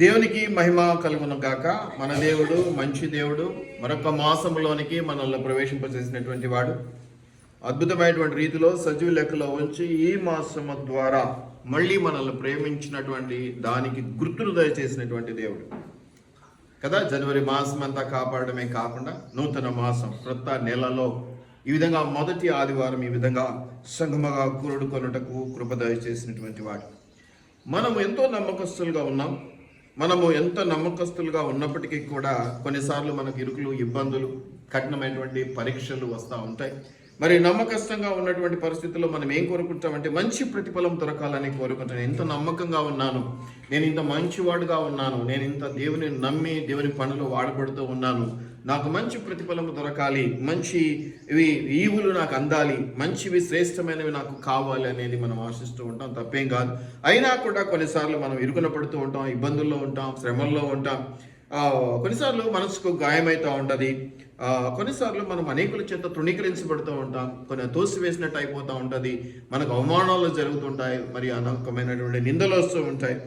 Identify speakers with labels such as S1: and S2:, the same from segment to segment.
S1: దేవునికి మహిమ కలుగును గాక. మన దేవుడు మంచి దేవుడు. మరొక మాసంలోనికి మనల్ని ప్రవేశింపజేసినటువంటి వాడు. అద్భుతమైనటువంటి రీతిలో సజీవ లెక్కలో ఉంచి ఈ మాసము ద్వారా మళ్ళీ మనల్ని ప్రేమించినటువంటి దానికి గుర్తులు దయచేసినటువంటి దేవుడు కదా. జనవరి మాసం అంతా కాపాడమే కాకుండా నూతన మాసం క్రొత్త నెలలో ఈ విధంగా మొదటి ఆదివారం ఈ విధంగా సంగమగా కూడుకొనుటకు కృప దయచేసినటువంటి వాడు. మనము ఎంతో నమ్మకస్తులుగా ఉన్నాం. మనము ఎంత నమ్మకస్తులుగా ఉన్నప్పటికీ కూడా కొన్నిసార్లు మనకు ఇరుకులు, ఇబ్బందులు, కఠినమైనటువంటి పరీక్షలు వస్తూ ఉంటాయి. మరి నమ్మకస్తంగా ఉన్నటువంటి పరిస్థితుల్లో మనం ఏం కోరుకుంటామంటే మంచి ప్రతిఫలం దొరకాలని కోరుకుంటాను. ఎంత నమ్మకంగా ఉన్నాను, నేను ఇంత మంచివాడుగా ఉన్నాను, నేను ఇంత దేవుని నమ్మి దేవుని పనులు వాడబడుతూ ఉన్నాను, నాకు మంచి ప్రతిఫలం దొరకాలి, మంచి ఈవులు నాకు అందాలి, మంచివి శ్రేష్టమైనవి నాకు కావాలి అనేది మనం ఆశిస్తూ ఉంటాం. తప్పేం కాదు. అయినా కూడా కొన్నిసార్లు మనం ఇరుకున పడుతూ ఉంటాం, ఇబ్బందుల్లో ఉంటాం, శ్రమల్లో ఉంటాం. కొన్నిసార్లు మనసుకు గాయమవుతూ ఉంటుంది. కొన్నిసార్లు మనం అనేకుల చేత తృణీకరించబడుతూ ఉంటాం. కొన్ని తోసివేసినట్టు అయిపోతూ ఉంటుంది. మనకు అవమానాలు జరుగుతుంటాయి. మరి అనేకమైనటువంటి నిందలు వస్తూ ఉంటాయి.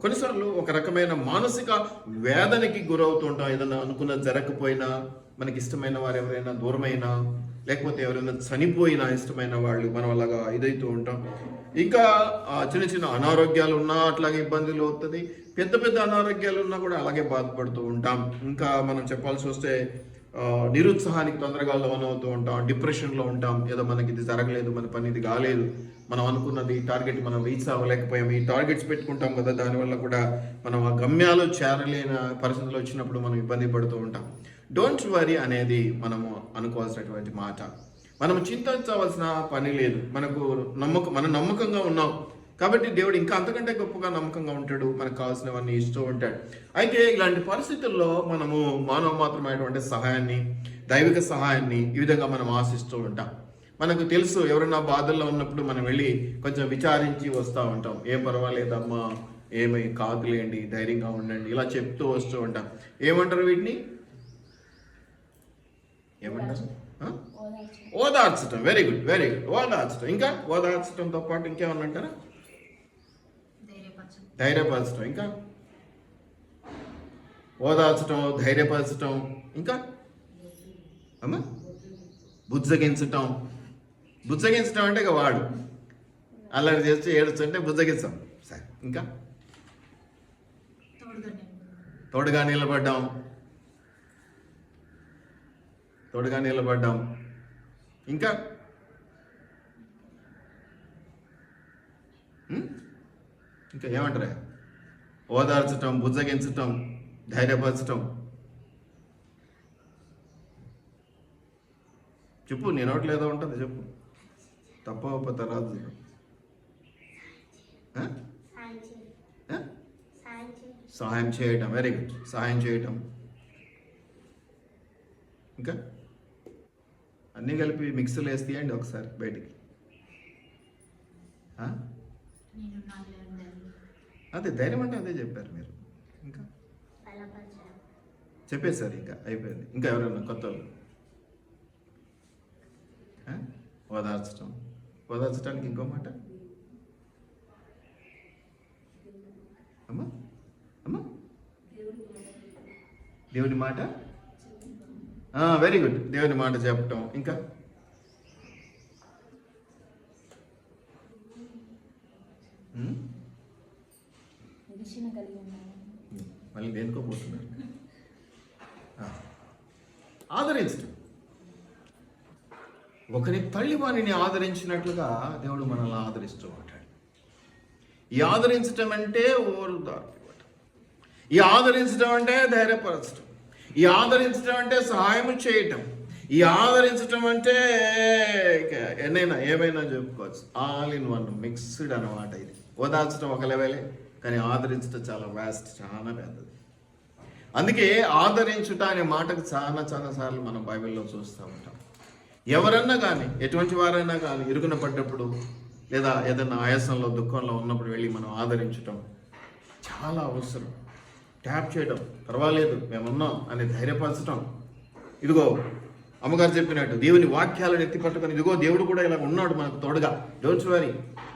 S1: కొన్నిసార్లు ఒక రకమైన మానసిక వేదనకి గురవుతుంటాం. ఏదైనా అనుకున్నది జరగకపోయినా, మనకి ఇష్టమైన వారు ఎవరైనా దూరమైనా, లేకపోతే ఎవరైనా చనిపోయినా ఇష్టమైన వాళ్ళు మనం అలాగా ఇదైతూ ఉంటాం. ఇంకా చిన్న చిన్న అనారోగ్యాలు ఉన్నా అట్లాగే ఇబ్బందులు అవుతుంది. పెద్ద పెద్ద అనారోగ్యాలు ఉన్నా కూడా అలాగే బాధపడుతూ ఉంటాం. ఇంకా మనం చెప్పాల్సి వస్తే నిరుత్సాహానికి తొందరగా లోనవుతూ ఉంటాం, డిప్రెషన్లో ఉంటాం. ఏదో మనకి ఇది జరగలేదు, మన పని ఇది కాలేదు, మనం అనుకున్నది టార్గెట్ మనం రీచ్ అవ్వలేకపోయాం. ఈ టార్గెట్స్ పెట్టుకుంటాం కదా, దానివల్ల కూడా మనం ఆ గమ్యాలు చేరలేని పరిస్థితులు వచ్చినప్పుడు మనం ఇబ్బంది పడుతూ ఉంటాం. డోంట్ వరీ అనేది మనము అనుకోవాల్సినటువంటి మాట. మనం చింతించవలసిన పని లేదు. మనం నమ్మకంగా ఉన్నాం కాబట్టి దేవుడు ఇంకా అంతకంటే గొప్పగా నమ్మకంగా ఉంటాడు. మనకు కావాల్సినవన్నీ ఇస్తూ ఉంటాడు. అయితే ఇలాంటి పరిస్థితుల్లో మనము మానవ మాత్రమైనటువంటి సహాయాన్ని, దైవిక సహాయాన్ని ఈ విధంగా మనం ఆశిస్తూ ఉంటాం. మనకు తెలుసు, ఎవరైనా బాధల్లో ఉన్నప్పుడు మనం వెళ్ళి కొంచెం విచారించి వస్తూ ఉంటాం. ఏం పర్వాలేదమ్మా, ఏమీ కాదులేండి, ధైర్యంగా ఉండండి, ఇలా చెప్తూ వస్తూ ఉంటాం. ఏమంటారు వీటిని? ఏమంటారు? ఓదార్చటం. Very good, very good. ఓదార్చటం. ఇంకా ఓదార్చటంతో పాటు ఇంకేమన్నంటారా? ధైర్యపరచటం. ఇంకా ఓదార్చటం, ధైర్యపరచటం. ఇంకా అమ్మా బుజ్జగించటం. బుజ్జగించటం అంటే ఇక వాడు అల్లరి చేస్తే ఏడుస్తుంటే బుజ్జగించాం. సరే, ఇంకా తోడుగా నిలబడ్డాం. తోడుగా నిలబడ్డాం. ఇంకా ఇంకా ఏమంటారా? ఓదార్చటం, బుజ్జగించటం, ధైర్యపరచటం. చెప్పు, నీ నోట్లో ఏదో ఉంటుంది చెప్పు. తప్ప రాదు. సహాయం చేయటం. Very good. సహాయం చేయటం. ఇంకా అన్నీ కలిపి మిక్సీలో వేస్తాయండి ఒకసారి బయటికి. అదే ధైర్యం అంటే అదే చెప్పారు మీరు. ఇంకా చెప్పేశారు, ఇంకా అయిపోయింది. ఇంకా ఎవరైనా కొత్త వాళ్ళు? ఓదార్చటం. ఓదార్చడానికి ఇంకో మాట అమ్మా అమ్మా దేవుని మాట. Very good. దేవుని మాట చెప్పటం. ఇంకా మళ్ళీ దేనికో పోతున్నారు. ఆదరించటం. ఒకరి తల్లి వారిని ఆదరించినట్లుగా దేవుడు మనల్ని ఆదరిస్తూ ఉంటాడు. ఈ ఆదరించటం అంటే ఓదార్పు ఇవ్వటం. ఈ ఆదరించడం అంటే ధైర్యపరచడం. ఈ ఆదరించడం అంటే సహాయం చేయటం. ఈ ఆదరించటం అంటే ఏమైనా చెప్పుకోవచ్చు. ఆల్ ఇన్ వన్, మిక్స్డ్ అన్నమాట. ఇది ఓదార్చడం ఒక లెవెలే, కానీ ఆదరించడం చాలా వ్యాస్ట్, చాలా పెద్దది. అందుకే ఆదరించుట అనే మాటకు చాలా సార్లు మనం బైబిల్లో చూస్తూ ఉంటాం. ఎవరన్నా కానీ, ఎటువంటి వారైనా కానీ ఇరుకున పడ్డప్పుడు లేదా ఏదైనా ఆయాసంలో, దుఃఖంలో ఉన్నప్పుడు వెళ్ళి మనం ఆదరించటం చాలా అవసరం. ట్యాప్ చేయడం, పర్వాలేదు మేమున్నాం అని ధైర్యపరచడం. ఇదిగో అమ్మగారు చెప్పినట్టు దేవుని వాక్యాలను ఎత్తి పట్టుకొని, ఇదిగో దేవుడు కూడా ఇలా ఉన్నాడు మనకు తోడుగా, డోంట్ వరీ,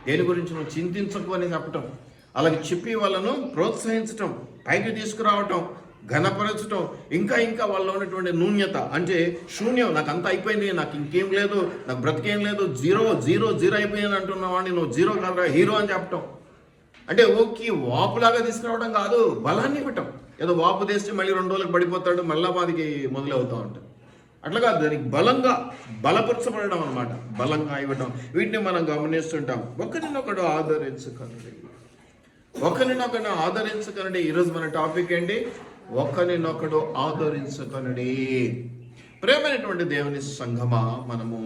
S1: దేని గురించి నువ్వు చింతించకు అని చెప్పటం. అలాగే చెప్పి వాళ్ళను ప్రోత్సహించటం, పైకి తీసుకురావటం, ఘనపరచటం, ఇంకా ఇంకా వాళ్ళలో ఉన్నటువంటి నూన్యత, అంటే శూన్యం, నాకు అంతా అయిపోయింది, నాకు ఇంకేం లేదు, నాకు బ్రతికేం లేదు, జీరో జీరో జీరో అయిపోయింది అంటున్నావాడిని, నువ్వు జీరో కాదురా హీరో అని చెప్పటం. అంటే ఓకే వాపులాగా తీసుకురావడం కాదు, బలాన్ని ఇవ్వటం. ఏదో వాపు తెస్తే మళ్ళీ 2 రోజులకు పడిపోతాడు, మళ్ళా మాదికి మొదలవుతూ ఉంటాడు. అట్లా కాదు, దానికి బలంగా బలపరచబడడం అనమాట, బలంగా ఇవ్వటం. వీటిని మనం గమనిస్తుంటాం. ఒకరినొకడు ఆదరించకండి, ఒకరినొకడు ఆదరించకండి. ఈరోజు మన టాపిక్ ఏంటి? ఒకరినొకడు ఆదరించకండి. ప్రేమైనటువంటి దేవుని సంఘమా, మనము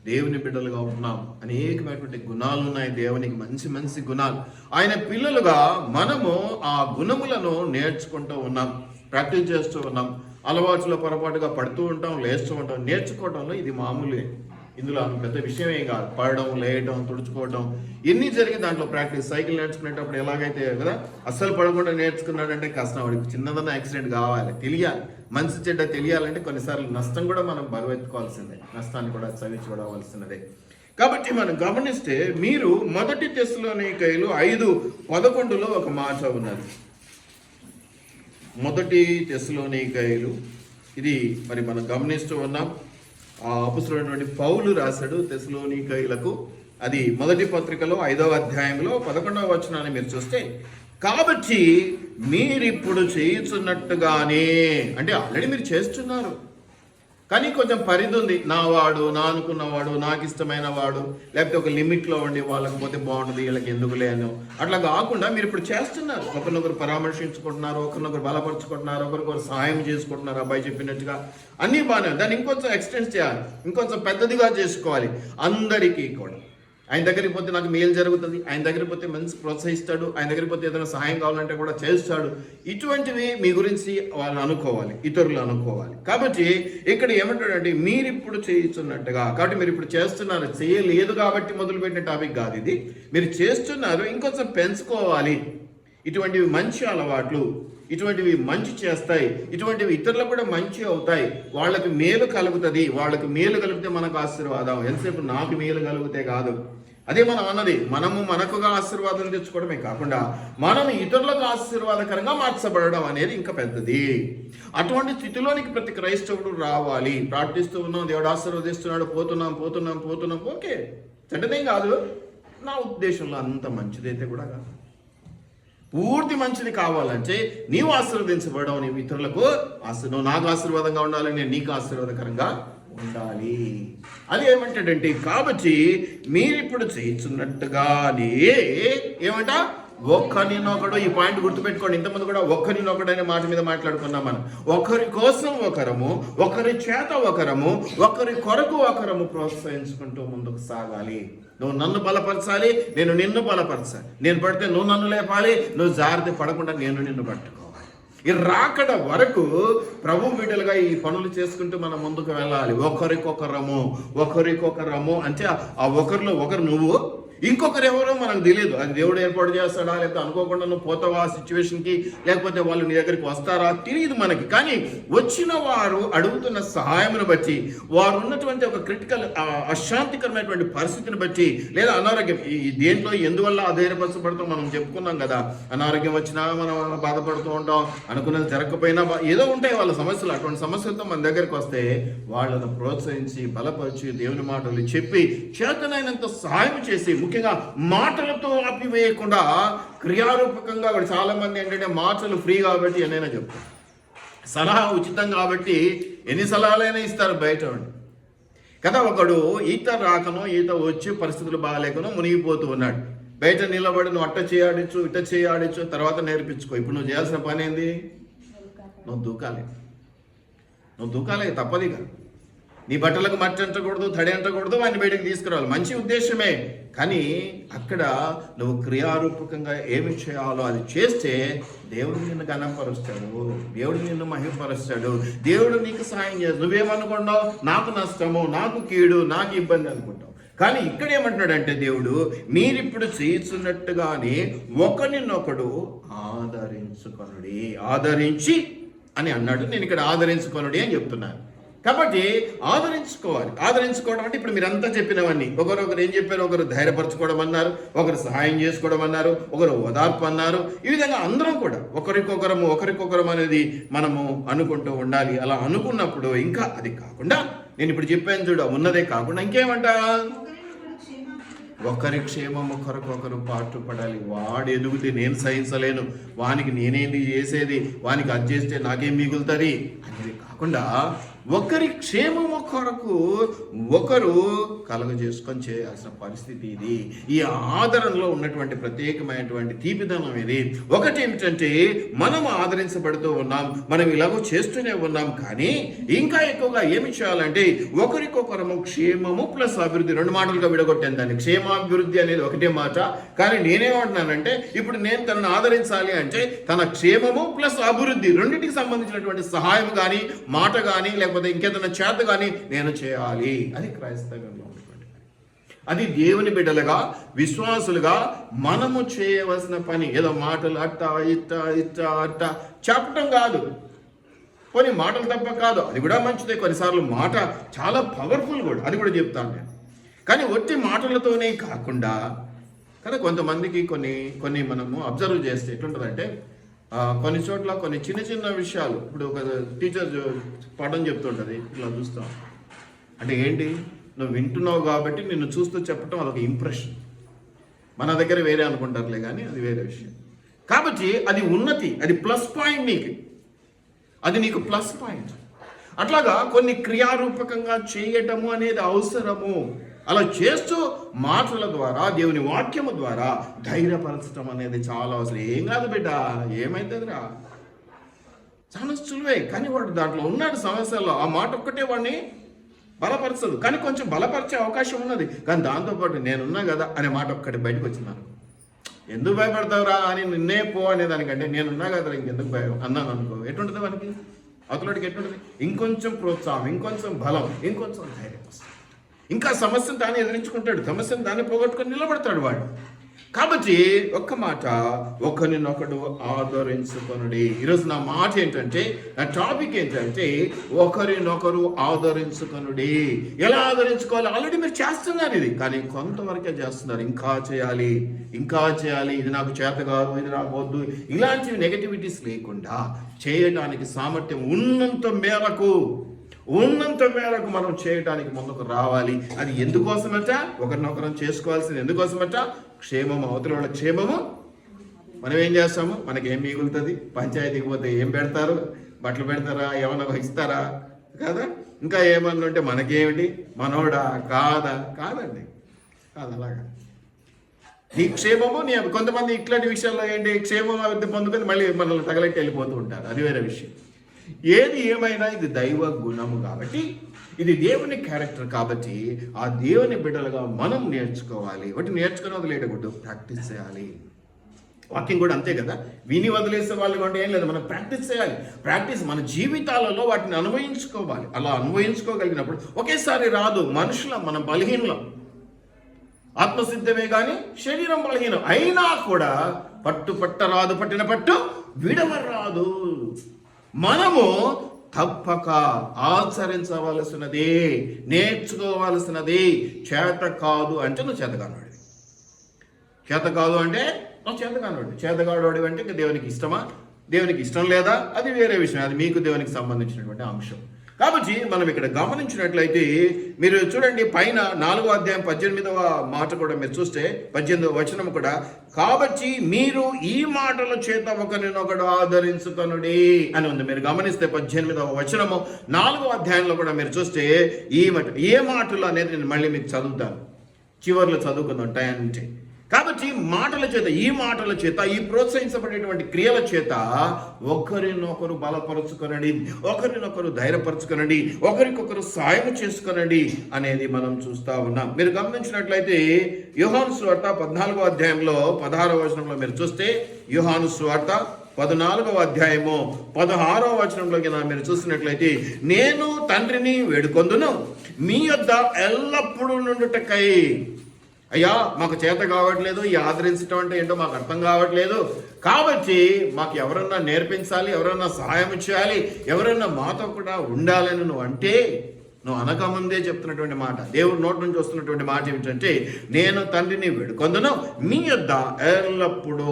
S1: దేవుని బిడ్డలుగా ఉన్నాం. అనేకమైనటువంటి గుణాలు ఉన్నాయి దేవునికి, మంచి మంచి గుణాలు. ఆయన పిల్లలుగా మనము ఆ గుణములను నేర్చుకుంటూ ఉన్నాం, ప్రాక్టీస్ చేస్తూ ఉన్నాం. అలవాటులో పొరపాటుగా పడుతూ ఉంటాం, లేస్తూ ఉంటాం. నేర్చుకోవడంలో ఇది మామూలే, ఇందులో పెద్ద విషయం ఏం కాదు. పడడం, లేయడం, తుడుచుకోవడం ఎన్ని జరిగి దాంట్లో ప్రాక్టీస్. సైకిల్ నేర్చుకునేటప్పుడు ఎలాగైతే కదా, అస్సలు పడకుండా నేర్చుకున్నాడంటే కష్టం. వాడికి చిన్నదన్న యాక్సిడెంట్ కావాలి, తెలియాలి, మంచి చెడ్డ తెలియాలంటే కొన్నిసార్లు నష్టం కూడా మనం భగవెత్తుకోవాల్సిందే, నష్టాన్ని కూడా చవిచూడవలసినదే. కాబట్టి మనం గమనిస్తే, మీరు 1 తెస్సలోనికైలు 5:11 ఒక మాట ఉన్నది. 1 తెస్సలోనికైలు, ఇది మరి మనం గమనిస్తూ ఉన్నాం. అపొస్తలుడైనటువంటి పౌలు రాశాడు తెస్సలోనికైలకు. అది 1 పత్రికలో 5వ అధ్యాయంలో 11వ వచనాన్ని మీరు చూస్తే, కాబట్టి మీరిప్పుడు చేయుచున్నట్టుగానే, అంటే ఆల్రెడీ మీరు చేస్తున్నారు, కానీ కొంచెం పరిధి ఉంది. నా వాడు, నా అనుకున్నవాడు, నాకు ఇష్టమైన వాడు, లేకపోతే ఒక లిమిట్లో ఉండి వాళ్ళకి పోతే బాగుంటుంది, వీళ్ళకి ఎందుకు లేను అట్లా కాకుండా మీరు ఇప్పుడు చేస్తున్నారు. ఒకరినొకరు పరామర్శించుకుంటున్నారు, ఒకరినొకరు బలపరుచుకుంటున్నారు, ఒకరికొకరు సహాయం చేసుకుంటున్నారు. అబ్బాయి చెప్పినట్టుగా అన్నీ బాగానే, దాన్ని ఇంకొంచెం ఎక్స్టెండ్ చేయాలి, ఇంకొంచెం పెద్దదిగా చేసుకోవాలి. అందరికీ కూడా ఆయన దగ్గరికి పోతే నాకు మేలు జరుగుతుంది, ఆయన దగ్గరికి పోతే మంచి ప్రోత్సహిస్తాడు, ఆయన దగ్గరికి పోతే ఏదైనా సహాయం కావాలంటే కూడా చేస్తాడు. ఇటువంటివి మీ గురించి వాళ్ళు అనుకోవాలి, ఇతరులు అనుకోవాలి. కాబట్టి ఇక్కడ ఏమంటాడంటే, మీరు ఇప్పుడు చేస్తున్నట్టుగా, కాబట్టి మీరు ఇప్పుడు చేస్తున్నారు, చేయలేదు కాబట్టి మొదలుపెట్టిన టాపిక్ కాదు ఇది. మీరు చేస్తున్నారు, ఇంకొంచెం పెంచుకోవాలి. ఇటువంటివి మంచి అలవాట్లు, ఇటువంటివి మంచి చేస్తాయి, ఇటువంటివి ఇతరులకు కూడా మంచి అవుతాయి, వాళ్ళకి మేలు కలుగుతుంది. వాళ్ళకి మేలు కలిగితే మనకు ఆశీర్వాదం. ఎంతసేపు నాకు మేలు కలిగితే కాదు, అదే మనం అన్నది. మనము మనకుగా ఆశీర్వాదం తెచ్చుకోవడమే కాకుండా మనం ఇతరులకు ఆశీర్వాదకరంగా మార్చబడడం అనేది ఇంకా పెద్దది. అటువంటి స్థితిలోనికి ప్రతి క్రైస్తవుడు రావాలి. ప్రార్థిస్తూ ఉన్నాం, దేవుడు ఆశీర్వదిస్తున్నాడు, పోతున్నాం. ఓకే, చెడ్డదేం కాదు. నా ఉద్దేశంలో అంత మంచిదైతే కూడా కాదు. పూర్తి మంచిది కావాలంటే నీవు ఆశీర్వదించబడవు, నీవు ఇతరులకు నువ్వు నాకు ఆశీర్వాదంగా ఉండాలి, నేను నీకు ఆశీర్వాదకరంగా ఉండాలి. అది ఏమంటాడంటే, కాబట్టి మీరిప్పుడు చేస్తున్నట్టుగానే ఏమంట, ఒక్కరినొకడు. ఈ పాయింట్ గుర్తుపెట్టుకోండి. ఇంతమంది కూడా ఒక్కరినొకడు అనే మాట మీద మాట్లాడుకున్నాం మనం. ఒకరి కోసం ఒకరము, ఒకరి చేత ఒకరము, ఒకరి కొరకు ఒకరము ప్రోత్సహించుకుంటూ ముందుకు సాగాలి. నువ్వు నన్ను బలపరచాలి, నేను నిన్ను బలపరచాలి. నేను పడితే నువ్వు నన్ను లేపాలి, నువ్వు జాగ్రత్త పడకుండా నేను నిన్ను పట్టుకోవాలి. ఈ రాకడ వరకు ప్రభు బిడ్డలుగా ఈ పనులు చేసుకుంటూ మనం ముందుకు వెళ్ళాలి. ఒకరికొకరము అంటే ఆ ఒకరిలో ఒకరు నువ్వు, ఇంకొకరు ఎవరో మనకు తెలియదు. అది దేవుడు ఏర్పాటు చేస్తాడా, లేకపోతే అనుకోకుండా నువ్వు పోతావా ఆ సిచ్యువేషన్కి, లేకపోతే వాళ్ళు నీ దగ్గరికి వస్తారా తెలియదు మనకి. కానీ వచ్చిన వారు అడుగుతున్న సహాయమును బట్టి, వారు ఉన్నటువంటి ఒక క్రిటికల్ అశాంతికరమైనటువంటి పరిస్థితిని బట్టి, లేదా అనారోగ్యం, ఈ దేంట్లో ఎందువల్ల అధైర్యపరచబడతాం మనం చెప్పుకున్నాం కదా. అనారోగ్యం వచ్చినా మనం బాధపడుతూ ఉంటాం, అనుకున్నది జరగకపోయినా ఏదో ఉంటాయి వాళ్ళ సమస్యలు. అటువంటి సమస్యలతో మన దగ్గరికి వస్తే వాళ్ళను ప్రోత్సహించి, బలపరిచి, దేవుని మాటలు చెప్పి, చేతనైనంత సహాయం చేసి, ముఖ్యంగా మాటలతో ఆపివేయకుండా క్రియారూపకంగా. చాలా మంది ఏంటంటే మాటలు ఫ్రీ కాబట్టి ఏదైనా చెప్తారు, సలహా ఉచితం కాబట్టి ఎన్ని సలహాలైనా ఇస్తారు బయట కదా. ఒకడు ఈత రాకనో ఈత వచ్చి పరిస్థితులు బాగాలేకనో మునిగిపోతూ ఉన్నాడు. బయట నిలబడి నువ్వు అట్ట చేయాడచ్చు, ఇట్ట చేయాడచ్చు, తర్వాత నేర్పించుకో. ఇప్పుడు నువ్వు చేయాల్సిన పని ఏంది? నువ్వు దూకాలే, తప్పదిగా. నీ బట్టలకు మట్టి అంటకూడదు, తడి అంటకూడదు, వాడిని బయటకు తీసుకురావాలి. మంచి ఉద్దేశమే, కానీ అక్కడ నువ్వు క్రియారూపకంగా ఏమి చేయాలో అది చేస్తే దేవుడు నిన్ను ఘనపరుస్తాడు, దేవుడు నిన్ను మహిమపరుస్తాడు, దేవుడు నీకు సహాయం చేస్తాడు. నువ్వేమనుకున్నావు, నాకు నష్టము, నాకు కీడు, నాకు ఇబ్బంది అనుకుంటావు. కానీ ఇక్కడ ఏమంటున్నాడంటే దేవుడు, మీరిప్పుడు చేస్తున్నట్టుగానే ఒకరినొకడు ఆదరించుకొనుడి. ఆదరించి అని అన్నాడు. నేను ఇక్కడ ఆదరించుకొనుడి అని చెప్తున్నాను. కాబట్టి ఆదరించుకోవడం అంటే ఇప్పుడు మీరంతా చెప్పినవన్నీ ఒకరొకరు ఏం చెప్పారు, ఒకరు ధైర్యపరచుకోవడం అన్నారు, ఒకరు సహాయం చేసుకోవడం అన్నారు, ఒకరు ఓదార్పు అన్నారు. ఈ విధంగా అందరం కూడా ఒకరికొకరం అనేది మనము అనుకుంటూ ఉండాలి. అలా అనుకున్నప్పుడు ఇంకా అది కాకుండా నేను ఇప్పుడు చెప్పాను చూడ, ఉన్నదే కాకుండా ఇంకేమంట, ఒకరి క్షేమము కొరకొకరు పాటుపడాలి. వాడు ఎదుగుతే నేను సహించలేను, వానికి నేనేంది చేసేది, వానికి అది చేస్తే నాకేం మిగులుతుంది అనేది కాకుండా ఒకరి క్షేమము కొరకు ఒకరు కలుగజేసుకొని చేయాల్సిన పరిస్థితి ఇది. ఈ ఆదరణలో ఉన్నటువంటి ప్రత్యేకమైనటువంటి తీపిదనం ఇది. ఒకటి ఏమిటంటే మనం ఆదరించబడుతూ ఉన్నాం, మనం ఇలాగో చేస్తూనే ఉన్నాం, కానీ ఇంకా ఎక్కువగా ఏమి చేయాలంటే ఒకరికొకరము క్షేమము ప్లస్ అభివృద్ధి, రెండు మాటలుగా విడగొట్టాను దాన్ని. క్షేమాభివృద్ధి అనేది ఒకటే మాట, కానీ నేనేమంటున్నానంటే ఇప్పుడు నేను తనను ఆదరించాలి అంటే తన క్షేమము ప్లస్ అభివృద్ధి రెండింటికి సంబంధించినటువంటి సహాయం కానీ, మాట కానీ, లేకపోతే ఇంకేదైనా చేత కానీ నేను చేయాలి. అది క్రైస్తవంలో ఉన్నటువంటి, అది దేవుని బిడ్డలుగా విశ్వాసులుగా మనము చేయవలసిన పని. ఏదో మాటలు అట్ట చెప్పటం కాదు, కొన్ని మాటలు తప్ప కాదు, అది కూడా మంచిదే. కొన్నిసార్లు మాట చాలా పవర్ఫుల్ కూడా, అది కూడా చెప్తాను నేను. కానీ ఒట్టి మాటలతోనే కాకుండా కదా కొంతమందికి కొన్ని మనము అబ్జర్వ్ చేస్తే ఎట్లుంటుందంటే, కొన్ని చోట్ల కొన్ని చిన్న చిన్న విషయాలు, ఇప్పుడు ఒక టీచర్ పాఠం చెప్తుంటుంది, ఇట్లా చూస్తాం అంటే ఏంటి, నువ్వు వింటున్నావు కాబట్టి నిన్ను చూస్తూ చెప్పటం అదొక ఇంప్రెషన్. మన దగ్గర వేరే అనుకుంటారులే, కానీ అది వేరే విషయం. కాబట్టి అది ఉన్నతి, అది ప్లస్ పాయింట్, అది నీకు ప్లస్ పాయింట్. అట్లాగా కొన్ని క్రియారూపకంగా చేయటము అనేది అవసరము. అలా చేస్తూ మాటల ద్వారా, దేవుని వాక్యము ద్వారా ధైర్యపరచడం అనేది చాలా అవసరం. ఏం కాదు బిడ్డ, ఏమైతుందిరా, చాలా సులువే. కానీ వాడు దాంట్లో ఉన్నాడు సమస్యల్లో, ఆ మాట ఒక్కటే వాడిని బలపరచదు, కానీ కొంచెం బలపరిచే అవకాశం ఉన్నది. కానీ దాంతోపాటు నేనున్నా కదా అనే మాట ఒక్కటి బయటకు వచ్చినాను. ఎందుకు భయపడతావురా అని నిన్నే పో అనేదానికంటే నేనున్నా కదా ఇంకెందుకు భయం అన్నాను అనుకో, ఎటుంటుంది వానికి, అవతలకి ఎటుంటుంది, ఇంకొంచెం ప్రోత్సాహం, ఇంకొంచెం బలం, ఇంకొంచెం ధైర్యం, ఇంకా సమస్యను తాను ఎదిరించుకుంటాడు, సమస్యను తాను పోగొట్టుకొని నిలబడతాడు వాడు. కాబట్టి ఒక్క మాట, ఒకరినొకడు ఆదరించుకొనుడి. ఈరోజు నా మాట ఏంటంటే, నా టాపిక్ ఏంటంటే ఒకరినొకరు ఆదరించుకొనుడి. ఎలా ఆదరించుకోవాలి? ఆల్రెడీ మీరు చేస్తున్నారు ఇది, కానీ కొంతవరకే చేస్తున్నారు. ఇంకా చేయాలి, ఇది నాకు చేత కాదు, ఇది నాకు వద్దు, ఇలాంటివి నెగటివిటీస్ లేకుండా చేయడానికి సామర్థ్యం ఉన్నంత మేరకు మనం చేయడానికి ముందుకు రావాలి. అది ఎందుకోసమట, ఒకరినొకరం చేసుకోవాల్సింది ఎందుకోసమట, క్షేమము, అవతల వాళ్ళ క్షేమము. మనం ఏం చేస్తాము, మనకేం మిగులుతుంది, పంచాయతీకి పోతే ఏం పెడతారు, బట్టలు పెడతారా, ఏమన్నా ఇస్తారా, కాదా, ఇంకా ఏమన్నా ఉంటే మనకేమిటి, మనోడా కాదండి, కాదు. అలాగా నీ క్షేమము నీ, కొంతమంది ఇట్లాంటి విషయాల్లో ఏంటి, క్షేమం అభివృద్ధి పొందుకొని మళ్ళీ మనల్ని తగలెట్టి వెళ్ళిపోతూ ఉంటారు, అది వేరే విషయం. ఏది ఏమైనా ఇది దైవ గుణము కాబట్టి, ఇది దేవుని క్యారెక్టర్ కాబట్టి, ఆ దేవుని బిడ్డలుగా మనం నేర్చుకోవాలి. వాటి నేర్చుకుని వదిలేయకూడదు, ప్రాక్టీస్ చేయాలి. వాక్యం కూడా అంతే కదా, విని వదిలేసే వాళ్ళు కూడా ఏం లేదు, మనం ప్రాక్టీస్ చేయాలి. ప్రాక్టీస్ మన జీవితాలలో వాటిని అనుభవించుకోవాలి. అలా అనుభవించుకోగలిగినప్పుడు ఒకేసారి రాదు. మనం బలహీనులం, ఆత్మసిద్ధమే కానీ శరీరం బలహీనం అయినా కూడా పట్టరాదు, పట్టిన పట్టు విడవరాదు. మనము తప్పక ఆచరించవలసినది, నేర్చుకోవలసినది. చేత కాదు అంటే నువ్వు చేతగానోడివి, చేత కాదు అంటే నువ్వు చేతగానోడివి అంటే ఇంకా దేవునికి ఇష్టమా, దేవునికి ఇష్టం లేదా, అది వేరే విషయం. అది మీకు దేవునికి సంబంధించినటువంటి అంశం. కాబట్టి మనం ఇక్కడ గమనించినట్లయితే మీరు చూడండి, పైన 4వ అధ్యాయం 18వ మాట కూడా మీరు చూస్తే, 18వ వచనం కూడా, కాబట్టి మీరు ఈ మాటల చేత ఒకరినొకడు ఆదరించుకొనుడి అని ఉంది. మీరు గమనిస్తే 18వ వచనము 4వ అధ్యాయంలో కూడా మీరు చూస్తే ఏ మాటలు అనేది నేను మళ్ళీ మీకు చదువుతాను, చివరిలో చదువుకుందాం టైం అంటే. కాబట్టి ఈ మాటల చేత ఈ ప్రోత్సహించబడేటువంటి క్రియల చేత ఒకరినొకరు బలపరచుకొనండి, ఒకరినొకరు ధైర్యపరచుకొనండి, ఒకరికొకరు సాయం చేసుకొనండి అనేది మనం చూస్తూ ఉన్నాం. మీరు గమనించినట్లయితే యోహాను సువార్త 14వ అధ్యాయంలో 16వ వచనంలో మీరు చూస్తే, యోహాను సువార్త 14వ అధ్యాయము 16వ వచనంలోకి మీరు చూసినట్లయితే, నేను తండ్రిని వేడుకొందును మీ యొద్ద ఎల్లప్పుడూ నుండుటకై. అయ్యా మాకు చేత కావట్లేదు, ఈ ఆదరించడం అంటే ఏంటో మాకు అర్థం కావట్లేదు, కాబట్టి మాకు ఎవరన్నా నేర్పించాలి, ఎవరన్నా సహాయం చేయాలి, ఎవరన్నా మాతో కూడా ఉండాలని నువ్వు అంటే, నువ్వు అనకముందే చెప్తున్నటువంటి మాట, దేవుడి నోటి నుంచి వస్తున్నటువంటి మాట ఏమిటంటే, నేను తండ్రిని వేడుకొందును మీ యొద్ద ఎల్లప్పుడూ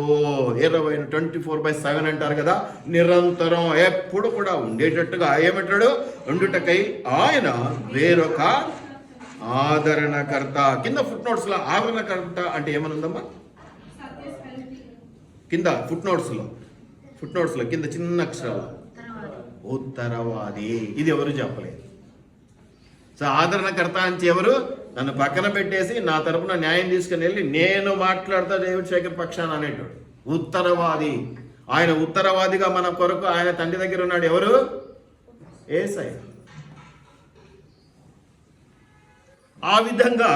S1: 24/7 అంటారు కదా, నిరంతరం ఎప్పుడు కూడా ఉండేటట్టుగా ఏమంటాడు, ఉండుటకై ఆయన వేరొక ఆదరణకర్త. కింద ఫుట్ నోట్స్ లో ఆదరణకర్త అంటే ఏమనుందమ్మా, కింద ఫుట్ నోట్స్ లో కింద చిన్న అక్షరాలు ఉత్తరవాది. ఇది ఎవరు చెప్పలేదు. సో ఆదరణకర్త అంటే ఎవరు, నన్ను పక్కన పెట్టేసి నా తరపున న్యాయం తీసుకుని వెళ్ళి నేను మాట్లాడతా డేవిడ్ శేఖర్ పక్షాన అనేటోడు ఉత్తరవాది. ఆయన ఉత్తరవాదిగా మన కొరకు ఆయన తండ్రి దగ్గర ఉన్నాడు. ఎవరు, యేసయ్య. ఆ విధంగా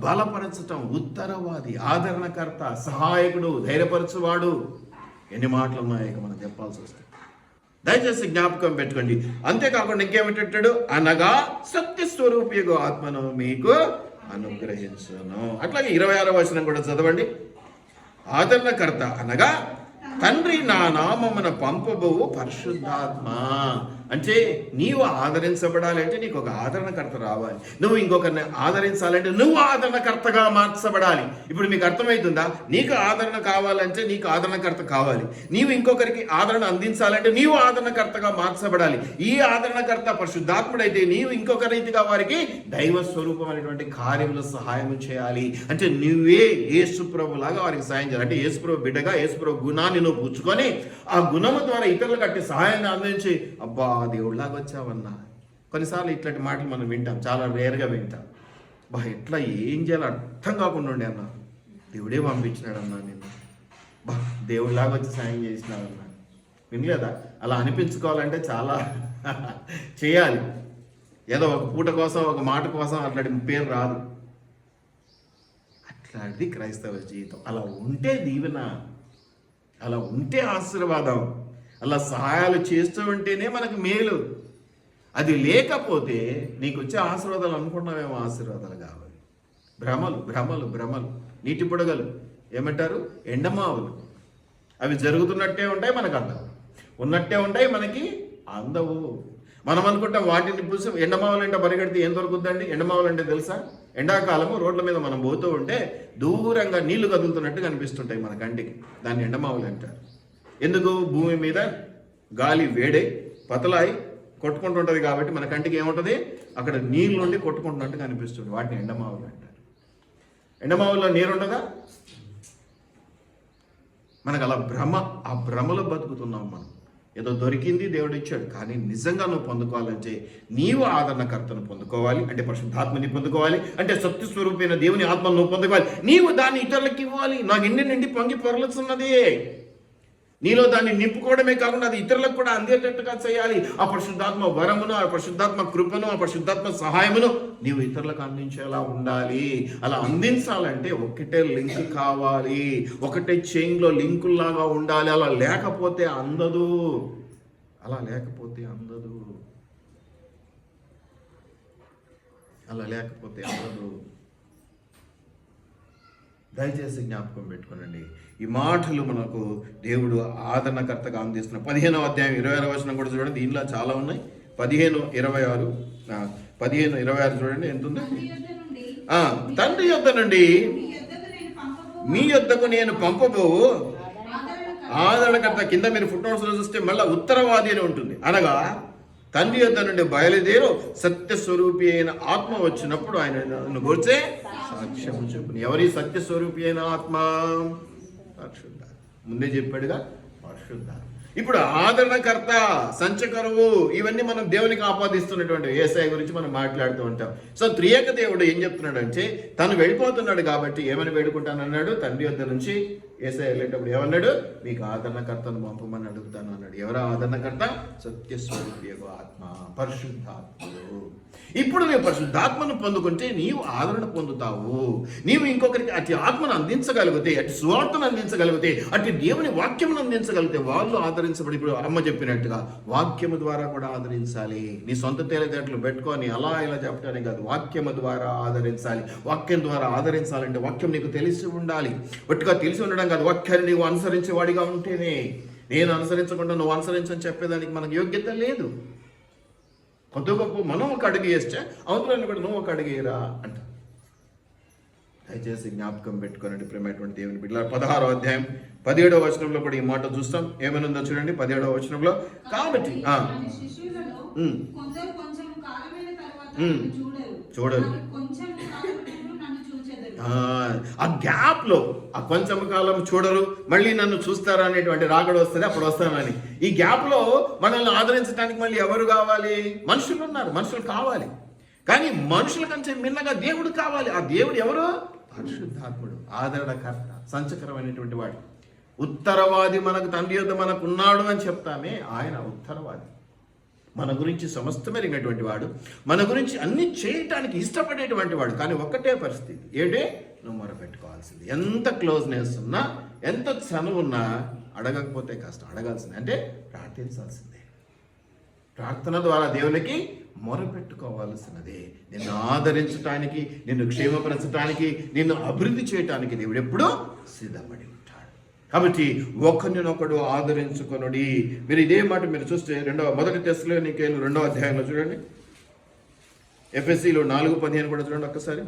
S1: బలపరచటం, ఉత్తరవాది, ఆదరణకర్త, సహాయకుడు, ధైర్యపరచువాడు. ఎన్ని మాటలు ఉన్నాయో ఇక మనం చెప్పాల్సి వస్తుంది. దయచేసి జ్ఞాపకం పెట్టుకోండి. అంతేకాకుండా ఇంకేమిటంటాడు, అనగా సత్యస్వరూపియగు ఆత్మను మీకు అనుగ్రహించును. అట్లాగే 26వ వచనం కూడా చదవండి. ఆదరణకర్త అనగా తండ్రి నా నామమున పంపబోవు పరిశుద్ధాత్మ. అంటే నీవు ఆదరించబడాలి అంటే నీకు ఒక ఆదరణకర్త రావాలి. నువ్వు ఇంకొకరిని ఆదరించాలంటే నువ్వు ఆదరణకర్తగా మార్చబడాలి. ఇప్పుడు మీకు అర్థమవుతుందా? నీకు ఆదరణ కావాలంటే నీకు ఆదరణకర్త కావాలి. నీవు ఇంకొకరికి ఆదరణ అందించాలంటే నీవు ఆదరణకర్తగా మార్చబడాలి. ఈ ఆదరణకర్త పరిశుద్ధాత్ముడైతే నీవు ఇంకొక రీతిగా వారికి దైవ స్వరూపమైనటువంటి కార్యములు సహాయం చేయాలి. అంటే నువ్వే యేసుప్రభు లాగా వారికి సహాయం చేయాలి. అంటే యేసుప్రభు బిడ్డగా యేసుప్రభు గుణాన్ని నువ్వు పుచ్చుకొని ఆ గుణము ద్వారా ఇతరులకు కట్టి సహాయాన్ని అందించి, అబ్బా దేవుడిలాగా వచ్చావన్నా. కొన్నిసార్లు ఇట్లాంటి మాటలు మనం వింటాం, చాలా రేర్గా వింటాం. బా ఎట్లా ఏం చేయాలో అర్థం కాకుండా ఉండే అన్నా, దేవుడే పంపించినాడు అన్నా, నేను బా దేవుడిలాగా వచ్చి సాయం చేసినాడన్నా. వినలేదా? అలా అనిపించుకోవాలంటే చాలా చేయాలి. ఏదో ఒక పూట కోసం, ఒక మాట కోసం అట్లాంటి పేరు రాదు. అట్లాంటిది క్రైస్తవ జీవితం. అలా ఉంటే దీవెన, అలా ఉంటే ఆశీర్వాదం, అలా సహాయాలు చేస్తూ ఉంటేనే మనకు మేలు. అది లేకపోతే నీకు వచ్చే ఆశీర్వాదాలు అనుకున్నావేమో ఆశీర్వాదాలు కావాలి. భ్రమలు భ్రమలు భ్రమలు. నీటి బుడగలు ఏమంటారు, ఎండమావులు. అవి జరుగుతున్నట్టే ఉంటాయి, మనకు అందవు. ఉన్నట్టే ఉంటాయి, మనకి అందవు. మనం అనుకుంటాం వాటిని పూసి ఎండమావులు అంటే పరిగెడితే ఏం దొరుకుతుందండి. ఎండమావులు అంటే తెలుసా, ఎండాకాలము రోడ్ల మీద మనం పోతూ ఉంటే దూరంగా నీళ్లు కదులుతున్నట్టు కనిపిస్తుంటాయి మన కంటికి. దాన్ని ఎండమావులు అంటారు. ఎందుకు? భూమి మీద గాలి వేడే పతలాయి కొట్టుకుంటుంటుంది కాబట్టి మన కంటికి ఏముంటుంది, అక్కడ నీళ్ళు నుండి కొట్టుకుంటున్నట్టు కనిపిస్తుంది. వాటిని ఎండమావులు అంటారు. ఎండమావుల్లో నీరు ఉండదా? మనకు అలా భ్రమ, ఆ భ్రమలో బతుకుతున్నాం మనం. ఏదో దొరికింది దేవుడు ఇచ్చాడు, కానీ నిజంగా నువ్వు పొందుకోవాలంటే నీవు ఆదరణకర్తను పొందుకోవాలి. అంటే పరిశుద్ధాత్మని పొందుకోవాలి. అంటే సత్యస్వరూపైన దేవుని ఆత్మను నువ్వు పొందుకోవాలి. నీవు దాన్ని ఇతరులకు ఇవ్వాలి. నాకు ఇండి నిండి పొంగి పొరలుతున్నది, నీలో దాన్ని నింపుకోవడమే కాకుండా అది ఇతరులకు కూడా అందేటట్టుగా చేయాలి. ఆ పరిశుద్ధాత్మ వరమును, ఆ పరిశుద్ధాత్మ కృపను, ఆ పరిశుద్ధాత్మ సహాయమును నీవు ఇతరులకు అందించేలా ఉండాలి. అలా అందించాలంటే ఒకటే లింక్ కావాలి, ఒకటే చైన్లో లింకుల్లాగా ఉండాలి. అలా లేకపోతే అందదు, అలా లేకపోతే అందదు, అలా లేకపోతే అందదు. దయచేసి జ్ఞాపకం పెట్టుకోనండి. ఈ మాటలు మనకు దేవుడు ఆదరణకర్తగా అందిస్తున్న 15వ అధ్యాయం 26వ వచనం కూడా చూడండి. దీనిలో చాలా ఉన్నాయి. 15:26 చూడండి ఎంత ఉంది. తండ్రి యొద్ద నుండి మీ యొద్దకు నేను పంపబోవు ఆదరణకర్త. కింద మీరు ఫుట్ నోట్స్లో చూస్తే మళ్ళీ ఉత్తరవాది అని ఉంటుంది. అనగా తండ్రి యొద్ద నుండి బయలుదేరు సత్యస్వరూపి అయిన ఆత్మ వచ్చినప్పుడు ఆయన గురించే సాక్ష్యము చెప్పును. ఎవరి సత్యస్వరూపి అయిన ఆత్మ? పరిశుద్ధ. ముందే చెప్పాడుగా పరిశుద్ధ. ఇప్పుడు ఆదరణకర్త, సంచకరువు, ఇవన్నీ మనం దేవునికి ఆపాదిస్తున్నటువంటి యేసయ్య గురించి మనం మాట్లాడుతూ ఉంటాం. సో త్రియేక దేవుడు ఏం చెప్తున్నాడు అంటే, తను వెళ్ళిపోతున్నాడు కాబట్టి ఏమని వేడుకుంటానన్నాడు, తండ్రి వద్ద నుంచి యేసయ్య వెళ్ళేటప్పుడు ఏమన్నాడు, మీకు ఆదరణకర్తను పంపమని అడుగుతాను అన్నాడు. ఎవరు ఆదరణకర్త? సత్యస్వరూపి ఆత్మ, పరిశుద్ధాత్ముడు. ఇప్పుడు నీవు పరిశుద్ధాత్మను పొందుకుంటే నీవు ఆదరణ పొందుతావు. నీవు ఇంకొకరికి అటు ఆత్మను అందించగలిగితే, అటు సువార్తను అందించగలిగితే, అటు దేవుని వాక్యమును అందించగలిగితే వాళ్ళు ఆదరి ఆదరించబడి, ఇప్పుడు అమ్మ చెప్పినట్టుగా వాక్యము ద్వారా కూడా ఆదరించాలి. నీ సొంత తెలివితేటలు పెట్టుకొని అలా ఇలా చెప్పడానికి కాదు, వాక్యము ద్వారా ఆదరించాలి. వాక్యం ద్వారా ఆదరించాలంటే వాక్యం నీకు తెలిసి ఉండాలి. ఒట్టుగా తెలిసి ఉండడం కాదు, వాక్యాన్ని నీవు అనుసరించేవాడిగా ఉంటేనే. నేను అనుసరించకుండా నువ్వు అనుసరించని చెప్పేదానికి మనకు యోగ్యత లేదు. కొద్ది గొప్ప మనం ఒక అడుగు వేస్తే అవతలని కూడా నువ్వు ఒక అడుగు వేయరా అంట. దయచేసి జ్ఞాపకం పెట్టుకోనండి ప్రేమైనటువంటి దేవుని బిడ్డలారా. 16వ అధ్యాయం 17వ వచనంలో కూడా ఈ మాట చూస్తాం. ఏమనుందో చూడండి 17వ వచనంలో. కాబట్టి చూడరు, ఆ గ్యాప్ లో ఆ కొంచెం కాలం చూడరు, మళ్ళీ నన్ను చూస్తారా అనేటువంటి రాగడ వస్తుంది, అప్పుడు వస్తానని. ఈ గ్యాప్ లో మనల్ని ఆదరించడానికి మళ్ళీ ఎవరు కావాలి? మనుషులు ఉన్నారు, మనుషులు కావాలి. కానీ మనుషుల కంటే మిన్నగా దేవుడు కావాలి. ఆ దేవుడు ఎవరు? పరిశుద్ధాత్ముడు, ఆదరణకర్త, సంచకరమైనటువంటి వాడు, ఉత్తరవాది. మనకు తండ్రి యొద్ద మనకు ఉన్నాడు అని చెప్తామే, ఆయన ఉత్తరవాది. మన గురించి సమస్తమెరిగినటువంటి వాడు, మన గురించి అన్ని చేయటానికి ఇష్టపడేటువంటి వాడు. కానీ ఒక్కటే పరిస్థితి ఏంటి? నువ్వు మొరపెట్టుకోవాల్సింది. ఎంత క్లోజ్నెస్ ఉన్నా, ఎంత చనువు ఉన్నా అడగకపోతే కష్టం. అడగాల్సింది అంటే ప్రార్థించాల్సిందే. ప్రార్థన ద్వారా దేవునికి మొరపెట్టుకోవాల్సినదే. నిన్ను ఆదరించటానికి, నిన్ను క్షేమపరచటానికి, నిన్ను అభివృద్ధి చేయటానికి దేవుడు ఎప్పుడూ సిద్ధపడి ఉంటాడు. కాబట్టి ఒకరినొకడు ఆదరించుకొనుడి. మీరు ఇదే మాట మీరు చూస్తే 1 తెస్సలోనికీయులు 2వ అధ్యాయంలో చూడండి, ఎఫెసీలు 4:15 కూడా చూడండి ఒక్కసారి.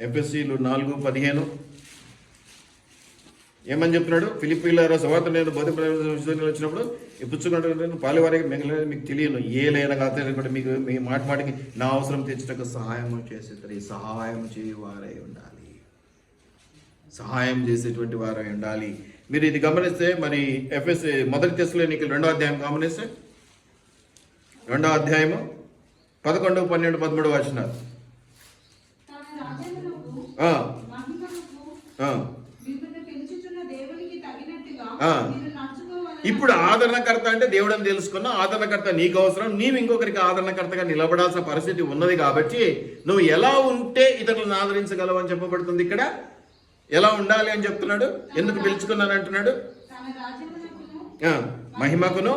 S1: ఎఫెసీలు 4:15 ఏమని చెప్తున్నాడు? ఫిలిప్పీయులారా, సువార్త నేను బోధించడానికి వచ్చినప్పుడు ఈ పుచ్చుకుంటే పాలివారికి మిగిలిన మీకు తెలియను, ఏలైనా కాదు మీకు మీ మాటికి నా అవసరం తెచ్చుటకు సహాయం చేసేది. సహాయం చేయవారై ఉండాలి, సహాయం చేసేటువంటి వారై ఉండాలి. మీరు ఇది గమనిస్తే మరి ఎఫెసీ 1 తెస్సలోనికీయులు 2వ అధ్యాయం గమనిస్తే 2వ అధ్యాయము 11, 12, 13 వచనాలు. ఇప్పుడు ఆదరణకర్త అంటే దేవుడు అని తెలుసుకున్నా, ఆదరణకర్త నీకు అవసరం, నీవు ఇంకొకరికి ఆదరణకర్తగా నిలబడాల్సిన పరిస్థితి ఉన్నది. కాబట్టి నువ్వు ఎలా ఉంటే ఇతరులను ఆదరించగలవు అని చెప్పబడుతుంది. ఇక్కడ ఎలా ఉండాలి అని చెప్తున్నాడు. ఎందుకు పిలుచుకున్నాను అంటున్నాడు? మహిమకును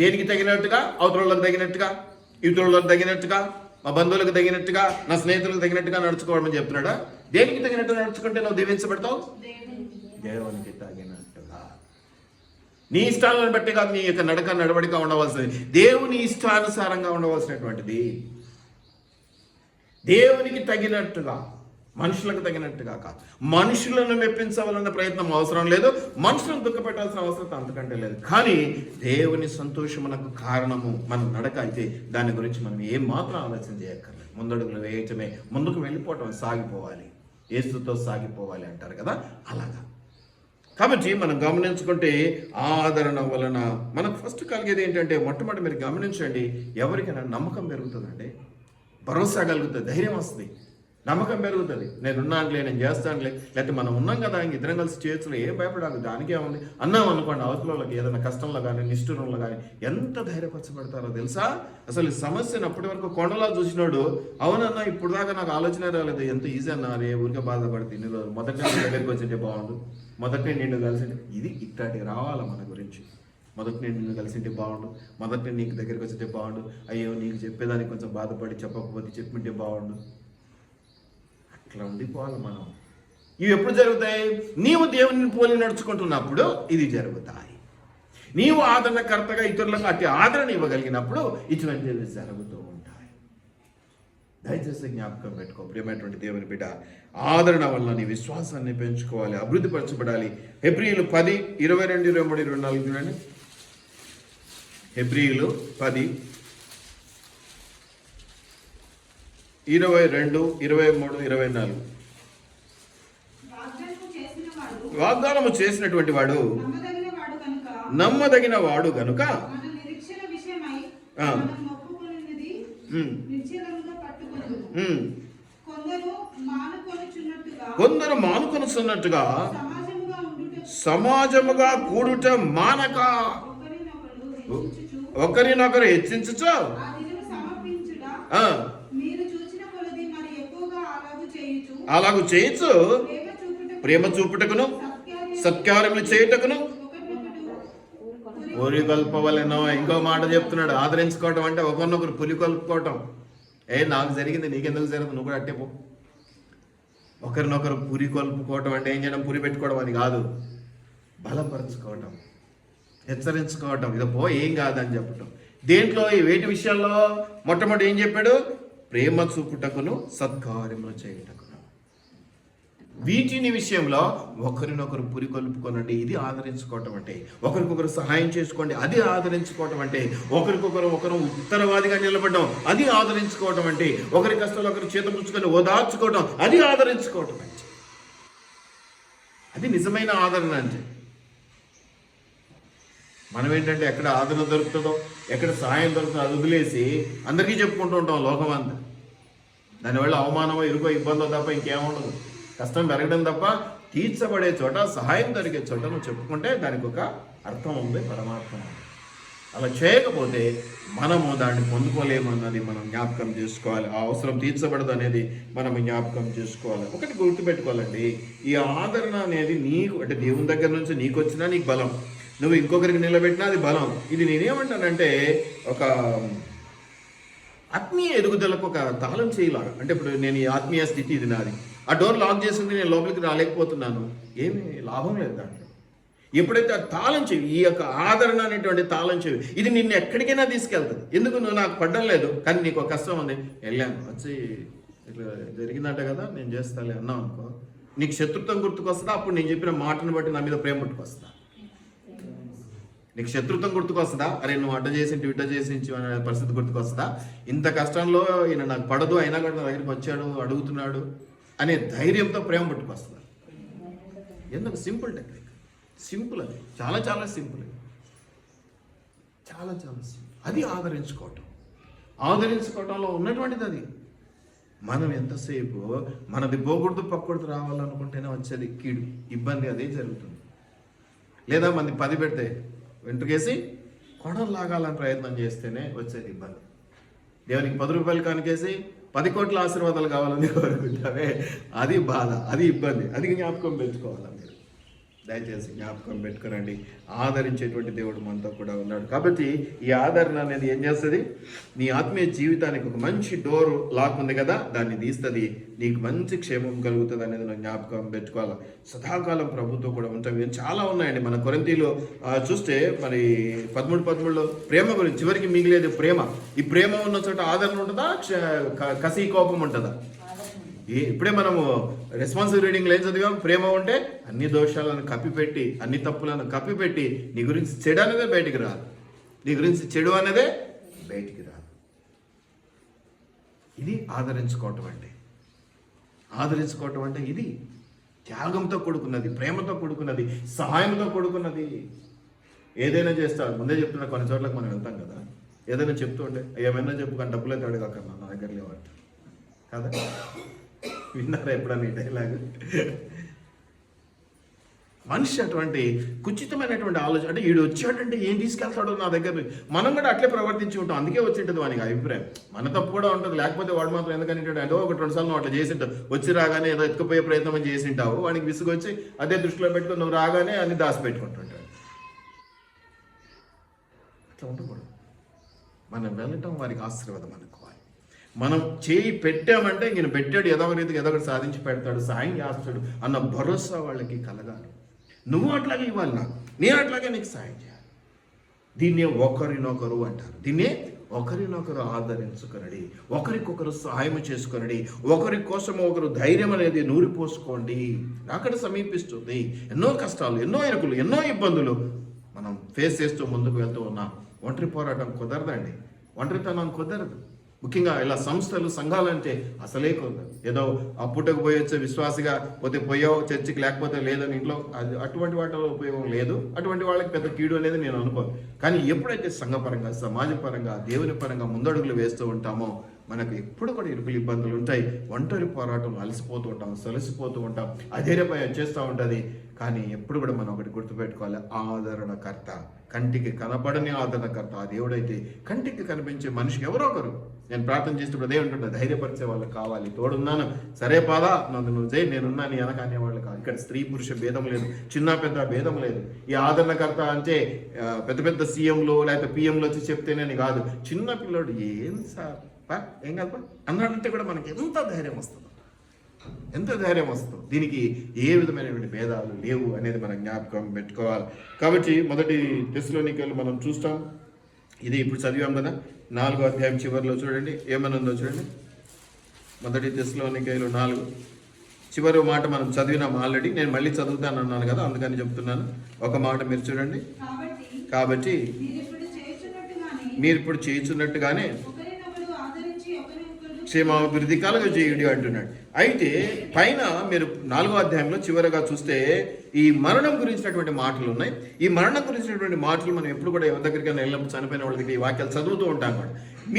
S1: దేనికి తగినట్టుగా? అవతరులకు తగినట్టుగా, ఇతరులకు తగినట్టుగా, మా బంధువులకు తగినట్టుగా, నా స్నేహితులకు తగినట్టుగా నడుచుకోవడం చెప్తున్నాడా? దేనికి తగినట్టుగా నడుచుకుంటే నువ్వు దీవించబడతావు? దేవునికి తగినట్టుగా. నీ ఇష్టాలను బట్టి కాదు నీ యొక్క నడవడిక ఉండవలసింది, దేవుని ఇష్టానుసారంగా ఉండవలసినటువంటిది. దేవునికి తగినట్టుగా, మనుషులకు తగినట్టుగా కాదు. మనుషులను మెప్పించవాలన్న ప్రయత్నం అవసరం లేదు, మనుషులను దుఃఖపెట్టాల్సిన అవసరం అంతకంటే లేదు. కానీ దేవుని సంతోషమునకు కారణము మన నడక అయితే దాని గురించి మనం ఏం మాత్రం ఆలోచన చేయక్కర్లేదు. ముందడుగులు వేయటమే, ముందుకు వెళ్ళిపోవటం, సాగిపోవాలి, యేసుతో సాగిపోవాలి అంటారు కదా, అలాగా. కాబట్టి మనం గమనించుకుంటే ఆదరణ వలన మనకు ఫస్ట్ కలిగేది ఏంటంటే, మొట్టమొదటి మీరు గమనించండి, ఎవరికైనా నమ్మకం పెరుగుతుందండి, భరోసా కలుగుతుంది, ధైర్యం వస్తుంది, నమ్మకం పెరుగుతుంది. నేను ఉన్నానులే, నేను చేస్తానులే, లేకపోతే మనం ఉన్నాం కదా ఇంక ఇద్దరం కలిసి చేయొచ్చులే, ఏం భయపడాలి, దానికే ఉంది అన్నాం అనుకోండి. అవతలకి ఏదైనా కష్టంలో కానీ నిష్ఠూరంలో కానీ ఎంత ధైర్యపరచబడతారో తెలుసా? అసలు ఈ సమస్యను అప్పటి వరకు కొండలా చూసినోడు, అవునన్నా ఇప్పుడు దాకా నాకు ఆలోచన రాలేదు, ఎంత ఈజీ అన్నా, రే ఊరికే బాధపడితే ఇన్ని రోజులు మొదటి దగ్గరికి వచ్చింటే బాగుండు, మొదటి నిన్ను కలిసి ఇది ఇట్లాంటివి రావాలా మన గురించి. మొదటి నేను నిన్ను కలిసింటే బాగుండు, మొదటి నీకు దగ్గరికి వచ్చింటే బాగుండు, అయ్యో నీకు చెప్పేదానికి కొంచెం బాధపడి చెప్పకపోతే చెప్పింటే బాగుండు, అట్లా ఉండిపోవాలి మనం. ఇవి ఎప్పుడు జరుగుతాయి? నీవు దేవుని పోలి నడుచుకుంటున్నప్పుడు ఇది జరుగుతాయి. నీవు ఆదరణకర్తగా ఇతరులకు అతి ఆదరణ ఇవ్వగలిగినప్పుడు ఇటువంటివి జరుగుతూ ఉంటాయి. దయచేసి జ్ఞాపకం పెట్టుకో ప్రియమైనటువంటి దేవుని బిడ్డ, ఆదరణ వల్ల నీ విశ్వాసాన్ని పెంచుకోవాలి, అభివృద్ధి పరచబడాలి. హెబ్రీయులు 10, 22, 23, 24 చూడండి. హెబ్రీయులు 10, 22, 23, 24. వాగ్దానము చేసినటువంటి వాడు నమ్మదగిన వాడు గనుక కొందరు మానుకొనుచున్నట్టుగా సమాజముగా కూడుట మానక ఒకరినొకరు హెచ్చించుచు అలాగూ చేయొచ్చు ప్రేమ చూపుటకును సత్కార్యములు చేయుటకును పురికొల్పవలెనో. ఇంకో మాట చెప్తున్నాడు, ఆదరించుకోవటం అంటే ఒకరినొకరు పురికొల్పుకోవటం. నాకు జరిగింది నీకెందుకు జరుగుతుంది, నువ్వు కూడా అట్టే పో. ఒకరినొకరు పురికొల్పుకోవటం అంటే ఏం చేయడం, పురి పెట్టుకోవడం అని కాదు, బలపరుచుకోవటం, హెచ్చరించుకోవటం, ఇది పో ఏం కాదని చెప్పటం. దేంట్లో ఈ వేటి విషయాల్లో మొట్టమొదటి ఏం చెప్పాడు, ప్రేమ చూపుటకును సత్కార్యములు చేయుటకును. వీటిని విషయంలో ఒకరినొకరు పురికొల్పుకోనండి, ఇది ఆదరించుకోవటం అంటే. ఒకరికొకరు సహాయం చేసుకోండి, అది ఆదరించుకోవటం అంటే. ఒకరు ఉత్తరవాదిగా నిలబడడం, అది ఆదరించుకోవటం అంటే. ఒకరి కష్టాలు ఒకరు చేతపుచ్చుకొని ఓదార్చుకోవటం, అది ఆదరించుకోవటం అంటే. అది నిజమైన ఆదరణ అంటే. మనం ఏంటంటే ఎక్కడ ఆదరణ దొరుకుతుందో, ఎక్కడ సహాయం దొరుకుతుందో అది వదిలేసి అందరికీ చెప్పుకుంటూ ఉంటాం లోకం అంతా. దానివల్ల అవమానమో ఇరుకో ఇబ్బందో తప్ప ఇంకేముండదు. కష్టం పెరగడం తప్ప తీర్చబడే చోట, సహాయం దొరికే చోట నువ్వు చెప్పుకుంటే దానికి ఒక అర్థం ఉంది, పరమార్థం ఉంది. అలా చేయకపోతే మనము దాన్ని పొందుకోలేము అన్నది మనం జ్ఞాపకం చేసుకోవాలి. ఆ అవసరం తీర్చబడదు అనేది మనం జ్ఞాపకం చేసుకోవాలి. ఒకటి గుర్తుపెట్టుకోవాలండి, ఈ ఆదరణ అనేది నీకు అంటే దేవుని దగ్గర నుంచి నీకు వచ్చినా నీకు బలం, నువ్వు ఇంకొకరికి నిలబెట్టినా అది బలం. ఇది నేనేమంటానంటే ఒక ఆత్మీయ ఎదుగుదలకు ఒక తాళం చేయలాగా. అంటే ఇప్పుడు నేను ఈ ఆత్మీయ స్థితి ఇది నాది, ఆ డోర్ లాక్ చేసింది, నేను లోపలికి రాలేకపోతున్నాను, ఏమీ లాభం లేదు దాంట్లో. ఎప్పుడైతే ఆ తాళం చెవి, ఈ యొక్క ఆదరణ అనేటువంటి తాళం చెవి, ఇది నిన్ను ఎక్కడికైనా తీసుకెళ్తుంది. ఎందుకు నువ్వు నాకు పడ్డం లేదు కానీ నీకు ఒక కష్టం ఉంది, వెళ్ళాను వచ్చి ఇట్లా జరిగిందంట కదా నేను చేస్తాలే అన్నావు అనుకో, నీకు శత్రుత్వం గుర్తుకొస్తుందా? అప్పుడు నేను చెప్పిన మాటను బట్టి నా మీద ప్రేమ పుట్టుకొస్తుందా? నీకు శత్రుత్వం గుర్తుకొస్తుందా? అరే నువ్వు అడ్డ చేసి ఇట్ట చేసి అనే పరిస్థితి గుర్తుకొస్తుందా? ఇంత కష్టంలో ఈయన నాకు పడదు అయినా కూడా నా దగ్గరికి వచ్చాడు, అడుగుతున్నాడు అనే ధైర్యంతో ప్రేమ పుట్టుకొస్తుంది. ఎందుకు? సింపుల్ టెక్నిక్, సింపుల్, అది చాలా చాలా సింపుల్, చాలా చాలా సింపుల్. అది ఆదరించుకోవటంలో ఉన్నటువంటిది అది. మనం ఎంతసేపు మనది పోకూడదు పక్కూడదు రావాలనుకుంటేనే వచ్చేది కీడు, ఇబ్బంది, అదే జరుగుతుంది. లేదా మంది 10 పెడితే వెంట్రుకేసి కొడలు లాగాలని ప్రయత్నం చేస్తేనే వచ్చేది ఇబ్బంది. దేవునికి 10 రూపాయలు కానికేసి 10 కోట్ల ఆశీర్వాదాలు కావాలని కోరుకుంటారే, అది బాధ, అది ఇబ్బంది. అది జ్ఞాపకం పెట్టుకోవాలి మీరు, దయచేసి జ్ఞాపకం పెట్టుకోరండి. ఆదరించేటువంటి దేవుడు మనతో కూడా ఉన్నాడు. కాబట్టి ఈ ఆదరణ అనేది ఏం చేస్తుంది, నీ ఆత్మీయ జీవితానికి ఒక మంచి డోర్ లాక్ ఉంది కదా, దాన్ని తీస్తుంది, నీకు మంచి క్షేమం కలుగుతుంది అనేది నువ్వు జ్ఞాపకం పెట్టుకోవాలి. సదాకాలం ప్రభుత్వం కూడా ఉంటాయి. చాలా ఉన్నాయండి. మన కొరింథీలో చూస్తే మరి 13:13లో ప్రేమ గురించి చివరికి మిగిలేదు ప్రేమ. ఈ ప్రేమ ఉన్న చోట ఆదరణ ఉంటుందా, కసి కోపం ఉంటుందా? ఇప్పుడే మనము రెస్పాన్సిబుల్ రీడింగ్లో ఏం చదివాం, ప్రేమ ఉంటే అన్ని దోషాలను కప్పిపెట్టి, అన్ని తప్పులను కప్పిపెట్టి నీ గురించి చెడు అనేదే బయటికి రాదు, నీ గురించి చెడు అనేదే బయటికి రాదు. ఇది ఆదరించుకోవటం అంటే ఇది త్యాగంతో కూడుకున్నది, ప్రేమతో కూడుకున్నది, సహాయంతో కూడుకున్నది. ఏదైనా చేస్తాడు. ముందే చెప్తున్నా, కొన్ని చోట్లకు మనం వెళ్తాం కదా, ఏదైనా చెప్తూ ఉంటే ఏమైనా చెప్పు కానీ డబ్బులు అయితే అడగక్కర్లా, నా దగ్గర లేవంట కదా. విన్నారా ఎప్పుడన్నా ఈ డైలాగ్? మనిషి అటువంటి కుచితమైనటువంటి ఆలోచన, అంటే వీడు వచ్చాడంటే ఏం తీసుకెళ్తాడో నా దగ్గర. మనం కూడా అట్లే ప్రవర్తించి ఉంటాం, అందుకే వచ్చి ఉంటుంది వానికి అభిప్రాయం. మన తప్పు కూడా ఉంటుంది, లేకపోతే వాడు మాత్రం ఎందుకని అంటే 1-2 సార్లు నువ్వు అట్లా చేసింటావు, వచ్చి రాగానే ఏదో ఎత్తుకుపోయే ప్రయత్నం చేసింటావు, వానికి విసుగొచ్చి అదే దృష్టిలో పెట్టుకుని నువ్వు రాగానే అన్ని దాచిపెట్టుకుంటుంటాడు. అట్లా ఉండకూడదు. మనం వెళ్ళటం వారికి ఆశీర్వాదం అనుకోవాలి. మనం చేయి పెట్టామంటే ఈయన పెట్టాడు, ఏదో ఒక రీతికి ఏదో ఒకటి సాధించి పెడతాడు, సాయం చేస్తాడు అన్న భరోసా వాళ్ళకి కలగాలి. నువ్వు అట్లాగే ఇవ్వాలి నాకు, నేను అట్లాగే నీకు సాయం చేయాలి. దీన్నే ఒకరినొకరు అంటారు. దీన్నే ఒకరినొకరు ఆదరించుకొనడి, ఒకరికొకరు సహాయం చేసుకొనడి, ఒకరి కోసం ఒకరు ధైర్యం అనేది నూరిపోసుకోండి. అక్కడ సమీపిస్తుంది. ఎన్నో కష్టాలు, ఎన్నో ఇరుకులు, ఎన్నో ఇబ్బందులు మనం ఫేస్ చేస్తూ ముందుకు వెళ్తూ ఉన్నాం. ఒంటరి పోరాటం కుదరదండి, ఒంటరితనం కుదరదు. ముఖ్యంగా ఇలా సంస్థలు, సంఘాలంటే అసలే కుదరదు. ఏదో అప్పుటకు పోయి వచ్చే విశ్వాసిగా పోతే పోయావు చర్చికి, లేకపోతే లేదని ఇంట్లో, అది అటువంటి వాటిలో ఉపయోగం లేదు. అటువంటి వాళ్ళకి పెద్ద కీడు అనేది నేను అనుకోను. కానీ ఎప్పుడైతే సంఘపరంగా, సమాజపరంగా, దేవుని పరంగా ముందడుగులు వేస్తూ ఉంటామో మనకు ఎప్పుడు కూడా ఇరుకులు, ఇబ్బందులు ఉంటాయి. ఒంటరి పోరాటం, అలసిపోతూ ఉంటాం, సొలసిపోతూ ఉంటాం, అధైర్యపై వచ్చేస్తూ ఉంటుంది. కానీ ఎప్పుడు కూడా మనం ఒకటి గుర్తుపెట్టుకోవాలి, ఆదరణకర్త, కంటికి కనపడని ఆదరణకర్త ఆ దేవుడైతే కంటికి కనిపించే మనిషికి ఎవరో ఒకరు, నేను ప్రార్థన చేసినప్పుడు అదే ఉంటుండే, ధైర్యపరిచే వాళ్ళు కావాలి. తోడున్నాను, సరే పాదా నువ్వు చేయి, నేనున్నా నీ వెనక అనేవాళ్ళు కాదు. ఇక్కడ స్త్రీ పురుష భేదం లేదు, చిన్న పెద్ద భేదం లేదు. ఈ ఆదరణకర్త అంటే పెద్ద పెద్ద సీఎంలు లేకపోతే పిఎంలు వచ్చి చెప్తేనే కాదు, చిన్న పిల్లోడు ఏం సార్ ఏం కాదు అన్నాడంటే కూడా మనకి ఎంత ధైర్యం వస్తుంది, ఎంత ధైర్యం వస్తుంది. దీనికి ఏ విధమైనటువంటి భేదాలు లేవు అనేది మనం జ్ఞాపకం పెట్టుకోవాలి. కాబట్టి మొదటి తెస్సలోనికైలు మనం చూస్తాం, ఇది ఇప్పుడు చదివాం కదా, 4వ అధ్యాయం చివరిలో చూడండి ఏమనుందో చూడండి. మొదటి తెస్సలోనికైలు 4 చివరి మాట మనం చదివినాం ఆల్రెడీ, నేను మళ్ళీ చదువుతాను అన్నాను కదా, అందుకని చెప్తున్నాను. ఒక మాట మీరు చూడండి. కాబట్టి మీరు ఇప్పుడు చేస్తున్నట్టుగానే క్షేమాభివృద్ధి కలుగ చేయుడి అంటున్నాడు. అయితే పైన మీరు 4వ అధ్యాయంలో చివరగా చూస్తే ఈ మరణం గురించినటువంటి మాటలు ఉన్నాయి. ఈ మరణం గురించినటువంటి మాటలు మనం ఎప్పుడు కూడా ఎవరి దగ్గరికైనా వెళ్ళినప్పుడు చనిపోయిన వాళ్ళ దగ్గర ఈ వాక్యాలు చదువుతూ ఉంటాం కూడా.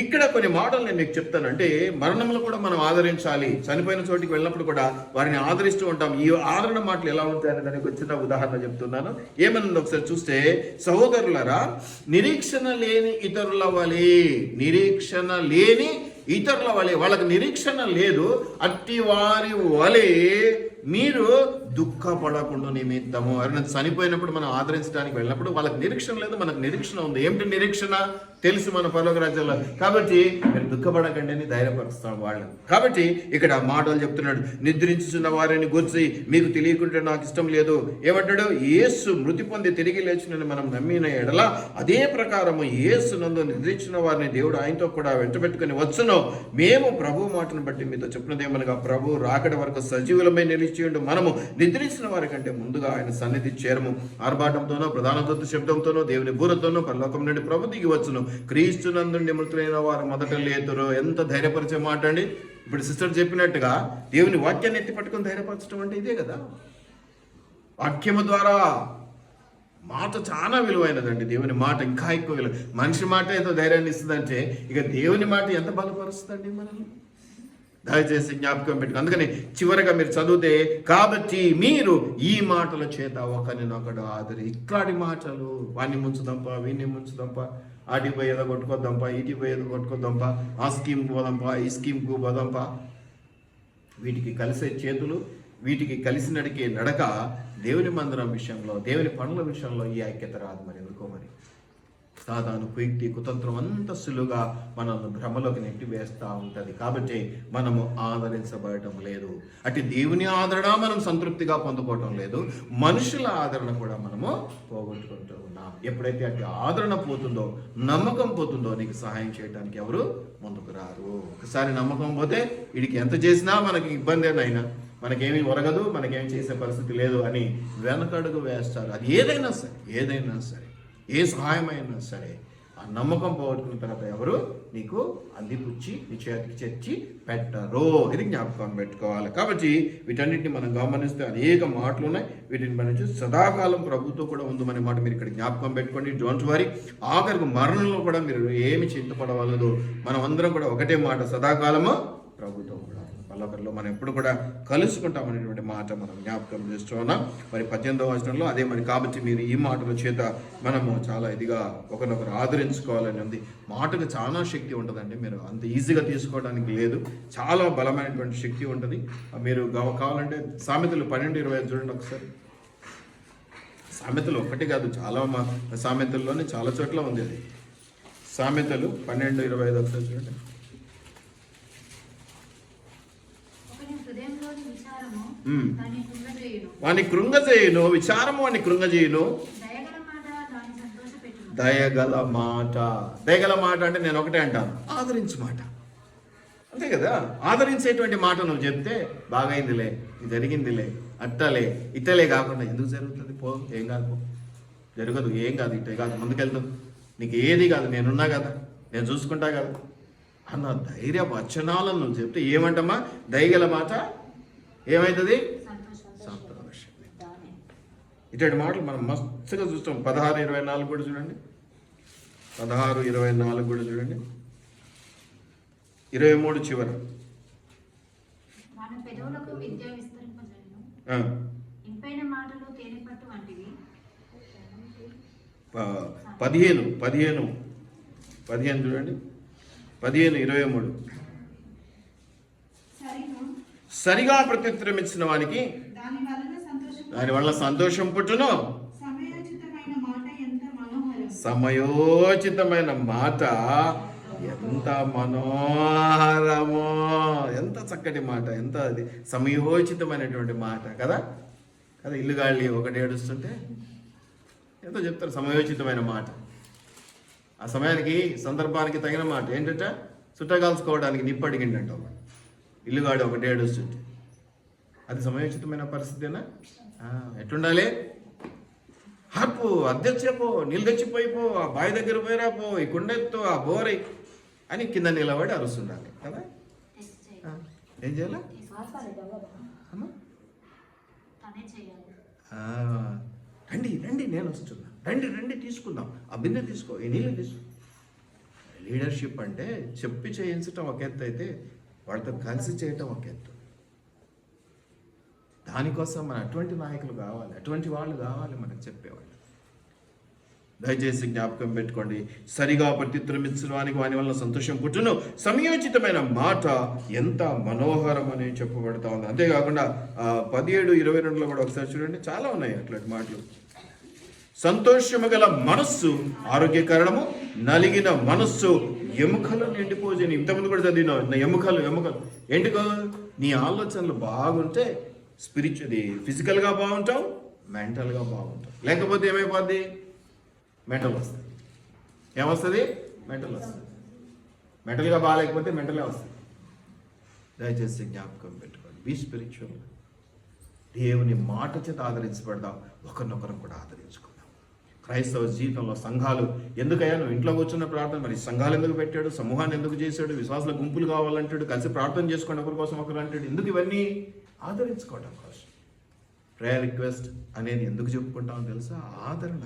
S1: ఇక్కడ కొన్ని మాటలు నేను మీకు చెప్తాను. అంటే మరణంలో కూడా మనం ఆదరించాలి, చనిపోయిన చోటికి వెళ్ళినప్పుడు కూడా వారిని ఆదరిస్తూ ఉంటాం. ఈ ఆదరణ మాటలు ఎలా ఉంటాయని దానికి ఒక చిన్న ఉదాహరణ చెప్తున్నాను. ఏమన్నది ఒకసారి చూస్తే, సహోదరులారా నిరీక్షణ లేని ఇతరుల వలె, నిరీక్షణ లేని ఇతరుల వలె, వాళ్ళకి నిరీక్షణ లేదు, అట్టి వారి వలె మీరు దుఃఖపడకుండా నిమిత్తము. ఎవరైనా చనిపోయినప్పుడు మనం ఆదరించడానికి వెళ్ళినప్పుడు వాళ్ళకి నిరీక్షణ లేదు, మనకు నిరీక్షణ ఉంది. ఏమిటి నిరీక్షణ? తెలుసు మన పరలోక రాజ్యంలో, కాబట్టి మీరు దుఃఖపడకండి అని ధైర్యపరుస్తాం వాళ్ళని. కాబట్టి ఇక్కడ మాటలు చెప్తున్నాడు, నిద్రించుచున్న వారిని గురించి మీకు తెలియకుంటే నాకు ఇష్టం లేదు. ఏమంటాడు? యేసు మృతి పొంది తిరిగి లేచినని మనం నమ్మిన ఎడల అదే ప్రకారము యేసు నందు నిద్రించిన వారిని దేవుడు ఆయనతో కూడా వెంటబెట్టుకుని వచ్చును. మేము ప్రభు మాటను బట్టి మీతో చెప్పినదేమనగా, ప్రభు రాకడ వరకు సజీవులమై నిలిచియుండు మనము నిద్రించిన వారి కంటే ముందుగా ఆయన సన్నిధి చేరము. ఆర్భాటంతోనో ప్రధాన దూత శబ్దంతోనో దేవుని బూరతోనో పరలోకం నుండి ప్రభు దిగి వచ్చును. క్రీస్తునందు మృతులైన వారు మొదట లేతురు. ఎంత ధైర్యపరిచే మాట అండి. ఇప్పుడు సిస్టర్ చెప్పినట్టుగా దేవుని వాక్యాన్ని ఎత్తి పట్టుకొని ధైర్యపరచడం అంటే ఇదే కదా. వాక్యము ద్వారా మాట చాలా విలువైనదండి. దేవుని మాట ఇంకా ఎక్కువ విలువ. మనిషి మాట ఏదో ధైర్యాన్ని ఇస్తుందంటే ఇక దేవుని మాట ఎంత బలపరుస్తుందండి మనల్ని. దయచేసి జ్ఞాపకం పెట్టుకో. అందుకని చివరిగా మీరు చదివితే, కాబట్టి మీరు ఈ మాటల చేత ఒకరినొకడు ఆదరి. ఇట్లాంటి మాటలు, వాడిని ముంచుదంపా, వీడిని ముంచుదంపా, ఆటికి పోయి ఏదో కొట్టుకోద్దాంపా, ఇటుకి పోయి ఏదో కొట్టుకోద్దాంపా, ఆ స్కీమ్కి పోదాంపా, ఈ స్కీమ్కు పోదాంపా, వీటికి కలిసే చేతులు, వీటికి కలిసి నడికే నడక దేవుని మందిరం విషయంలో, దేవుని పనుల విషయంలో ఈ ఐక్యత రాదు. మరి ఎందుకో మరి సాధారణ కుయుక్తి కుతంత్రం అంత సులువుగా మనల్ని భ్రమలోకి నెట్టి వేస్తూ ఉంటుంది. కాబట్టి మనము ఆదరించబడటం లేదు. అటు దేవుని ఆదరణ మనం సంతృప్తిగా పొందుకోవటం లేదు, మనుషుల ఆదరణ కూడా మనము పోగొట్టుకుంటూ ఉన్నాం. ఎప్పుడైతే అటు ఆదరణ పోతుందో, నమ్మకం పోతుందో, నీకు సహాయం చేయడానికి ఎవరు ముందుకు రారు. ఒకసారి నమ్మకం పోతే వీడికి ఎంత చేసినా మనకి ఇబ్బందేనైనా, మనకేమీ ఒరగదు, మనకేమి చేసే పరిస్థితి లేదు అని వెనకడుగు వేస్తారు. అది ఏదైనా సరే ఏ సహాయమైనా సరే, ఆ నమ్మకం పోగొట్టుకున్న తర్వాత ఎవరు నీకు అందిపుచ్చి నీ చేతికి తెచ్చి పెట్టరు. ఇది జ్ఞాపకం పెట్టుకోవాలి. కాబట్టి వీటన్నిటిని మనం గమనిస్తే అనేక మాటలు ఉన్నాయి. వీటిని మనం చూసి సదాకాలం ప్రభుత్వం కూడా ఉందనే మాట మీరు ఇక్కడ జ్ఞాపకం పెట్టుకోండి. Don't worry. ఆఖరికి మరణంలో కూడా మీరు ఏమి చింతపడవలదు. మనం అందరం కూడా ఒకటే మాట, సదాకాలము ప్రభుత్వం కూడా పల్లకల్లో మనం ఎప్పుడు కూడా కలుసుకుంటాం అనేటువంటి మాట మనం జ్ఞాపకం చేస్తూ ఉన్నాం. మరి 18వ వచనంలో అదే మరి, కాబట్టి మీరు ఈ మాటల చేత మనము చాలా ఇదిగా ఒకరినొకరు ఆదరించుకోవాలని ఉంది. మాటకు చాలా శక్తి ఉంటుందండి. మీరు అంత ఈజీగా తీసుకోవడానికి లేదు, చాలా బలమైనటువంటి శక్తి ఉంటుంది. మీరు కావాలంటే సామెతలు 12:25 చూడండి ఒకసారి. సామెతలు ఒకటి కాదు, చాలా సామెతల్లోనే చాలా చోట్ల ఉంది అది. సామెతలు 12:25 ఒకసారి చూడండి. వాని కృంగజేయును, విచారము వాని కృంగజేయును. దయగల మాట. దయగల మాట అంటే నేను ఒకటే అంటాను, ఆదరించు మాట. అంతే కదా. ఆదరించేటువంటి మాట నువ్వు చెప్తే, బాగైందిలే, జరిగిందిలే, అట్టలే ఇట్టలే కాకుండా ఎందుకు జరుగుతుంది, పో, ఏం కాదు, పో, జరగదు, ఏం కాదు, ఇట్టే కాదు, ముందుకెళ్తాం, నీకు ఏది కాదు, నేనున్నా కదా, నేను చూసుకుంటా కదా అన్న ధైర్య వచనాలను నువ్వు చెప్తే ఏమంటమ్మా, దయగల మాట ఏమవుతుంది, సంతోషం. ఇటువంటి మాటలు మనం మస్తుగా చూస్తాం. 16:24 కూడా చూడండి. 16:24 కూడా చూడండి. 23 చివర. 15 చూడండి, 15:23. సరిగా ప్రత్యుత్తరం ఇచ్చిన వానికి దానివల్ల సంతోషం పుట్టును. సమయోచితమైన మాట ఎంత మనోహరమో, ఎంత చక్కటి మాట, ఎంత అది సమయోచితమైనటువంటి మాట కదా. ఇల్లు గాలి ఒకటి ఏడుస్తుంటే ఎంతో చెప్తారు, సమయోచితమైన మాట. ఆ సమయానికి సందర్భానికి తగిన మాట ఏంటంటే చుట్టగాల్చుకోవడానికి నిప్పు అడిగిండంట ఇల్లుగాడు ఒకటి ఏడుస్తుంటే. అది సమయోచితమైన పరిస్థితేనా? ఎట్లుండాలి? హార్పు అద్దెచ్చేపో, నీళ్ళు తెచ్చిపోయిపో, ఆ బావి దగ్గర పోయిరా పో, ఈ కుండెత్తు, ఆ బోరై అని కింద నిలబడి అరుస్తుండాలి కదా. ఏం చేయాలి? రండి రండి నేను వస్తున్నా, రండి రండి తీసుకుందాం, ఆ బిన్నె తీసుకో, ఈ నీళ్ళు తీసుకో. లీడర్షిప్ అంటే చెప్పి చేయించటం ఒక ఎత్తు అయితే వాళ్ళతో కలిసి చేయటం ఒక ఎత్తు. దానికోసం మన అటువంటి నాయకులు కావాలి, అటువంటి వాళ్ళు కావాలి మనకు చెప్పేవాళ్ళు. దయచేసి జ్ఞాపకం పెట్టుకోండి, సరిగా ప్రత్యుత్తరం ఇచ్చడానికి వాని వల్ల సంతోషం పుట్టును. సమయోచితమైన మాట ఎంత మనోహరం అని చెప్పబడతా ఉంది. అంతేకాకుండా 17:22 కూడా ఒకసారి చూడండి, చాలా ఉన్నాయి అట్లాంటి మాటలు. సంతోషము గల మనస్సు ఆరోగ్యకరణము, నలిగిన మనస్సు ఎముకలు నిండిపోజేని. ఇంతకుముందు కూడా చదివిన ఎముకలు ఎందుకు? నీ ఆలోచనలు బాగుంటే ఫిజికల్గా బాగుంటావు, మెంటల్గా బాగుంటావు. లేకపోతే ఏమైపోద్ది? మెంటల్ వస్తుంది. ఏమొస్తుంది? మెంటల్ వస్తుంది. మెంటల్గా బాగాలేకపోతే మెంటలే వస్తుంది. దయచేసి జ్ఞాపకం పెట్టుకోండి, బీ స్పిరిచువల్. దేవుని మాట చేత ఆదరించబడదాం, ఒకరినొకరం కూడా ఆదరించుకుందాం. క్రైస్తవ జీవితంలో సంఘాలు ఎందుకయ్యా? నువ్వు ఇంట్లో కూర్చున్న ప్రార్థన, మరి సంఘాలు ఎందుకు పెట్టాడు? సమూహాన్ని ఎందుకు చేశాడు? విశ్వాసాల గుంపులు కావాలంటాడు, కలిసి ప్రార్థన చేసుకోండి ఒకరి కోసం ఒకరు అంటాడు. ఎందుకు? ఇవన్నీ ఆదరించుకోవడం కోసం. ప్రేయర్ రిక్వెస్ట్ అనేది ఎందుకు చెప్పుకుంటామో తెలుసా? ఆదరణ.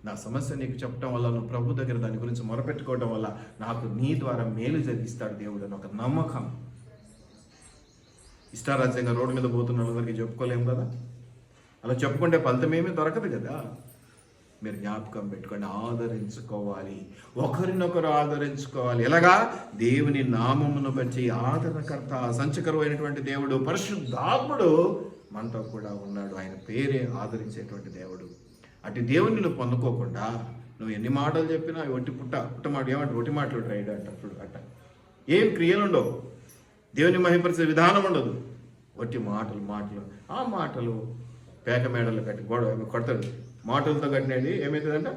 S1: నా సమస్య నీకు చెప్పడం వల్ల, నువ్వు ప్రభు దగ్గర దాని గురించి మొరపెట్టుకోవడం వల్ల నాకు నీ ద్వారా మేలు జరిగిస్తాడు దేవుడు అని ఒక నమ్మకం. ఇష్టారాజ్యంగా రోడ్డు మీద పోతున్న వాళ్ళందరికీ చెప్పుకోలేము కదా. అలా చెప్పుకుంటే ఫలితమేమీ దొరకదు కదా. మీరు జ్ఞాపకం పెట్టుకొని ఆదరించుకోవాలి, ఒకరినొకరు ఆదరించుకోవాలి. ఎలాగా? దేవుని నామమును బట్టి ఆదరణకర్త, సంచకరమైనటువంటి దేవుడు, పరిశుద్ధాత్ముడు మనతో కూడా ఉన్నాడు. ఆయన పేరే ఆదరించేటువంటి దేవుడు. అటు దేవుని నువ్వు పొందుకోకుండా నువ్వు ఎన్ని మాటలు చెప్పినా ఒట్టి పుట్టమాట ఏమంటారు? ఒట్టి మాటలు రైడ్ అంటారు అట్ట. ఏం క్రియలు ఉండవు, దేవుని మహిమపరిచే విధానం ఉండదు. ఒట్టి మాటలు. ఆ మాటలు పేక మేడలు కట్టి గొడవ కొడతాడు. మాటలతో కట్టినది ఏమవుతుందంట?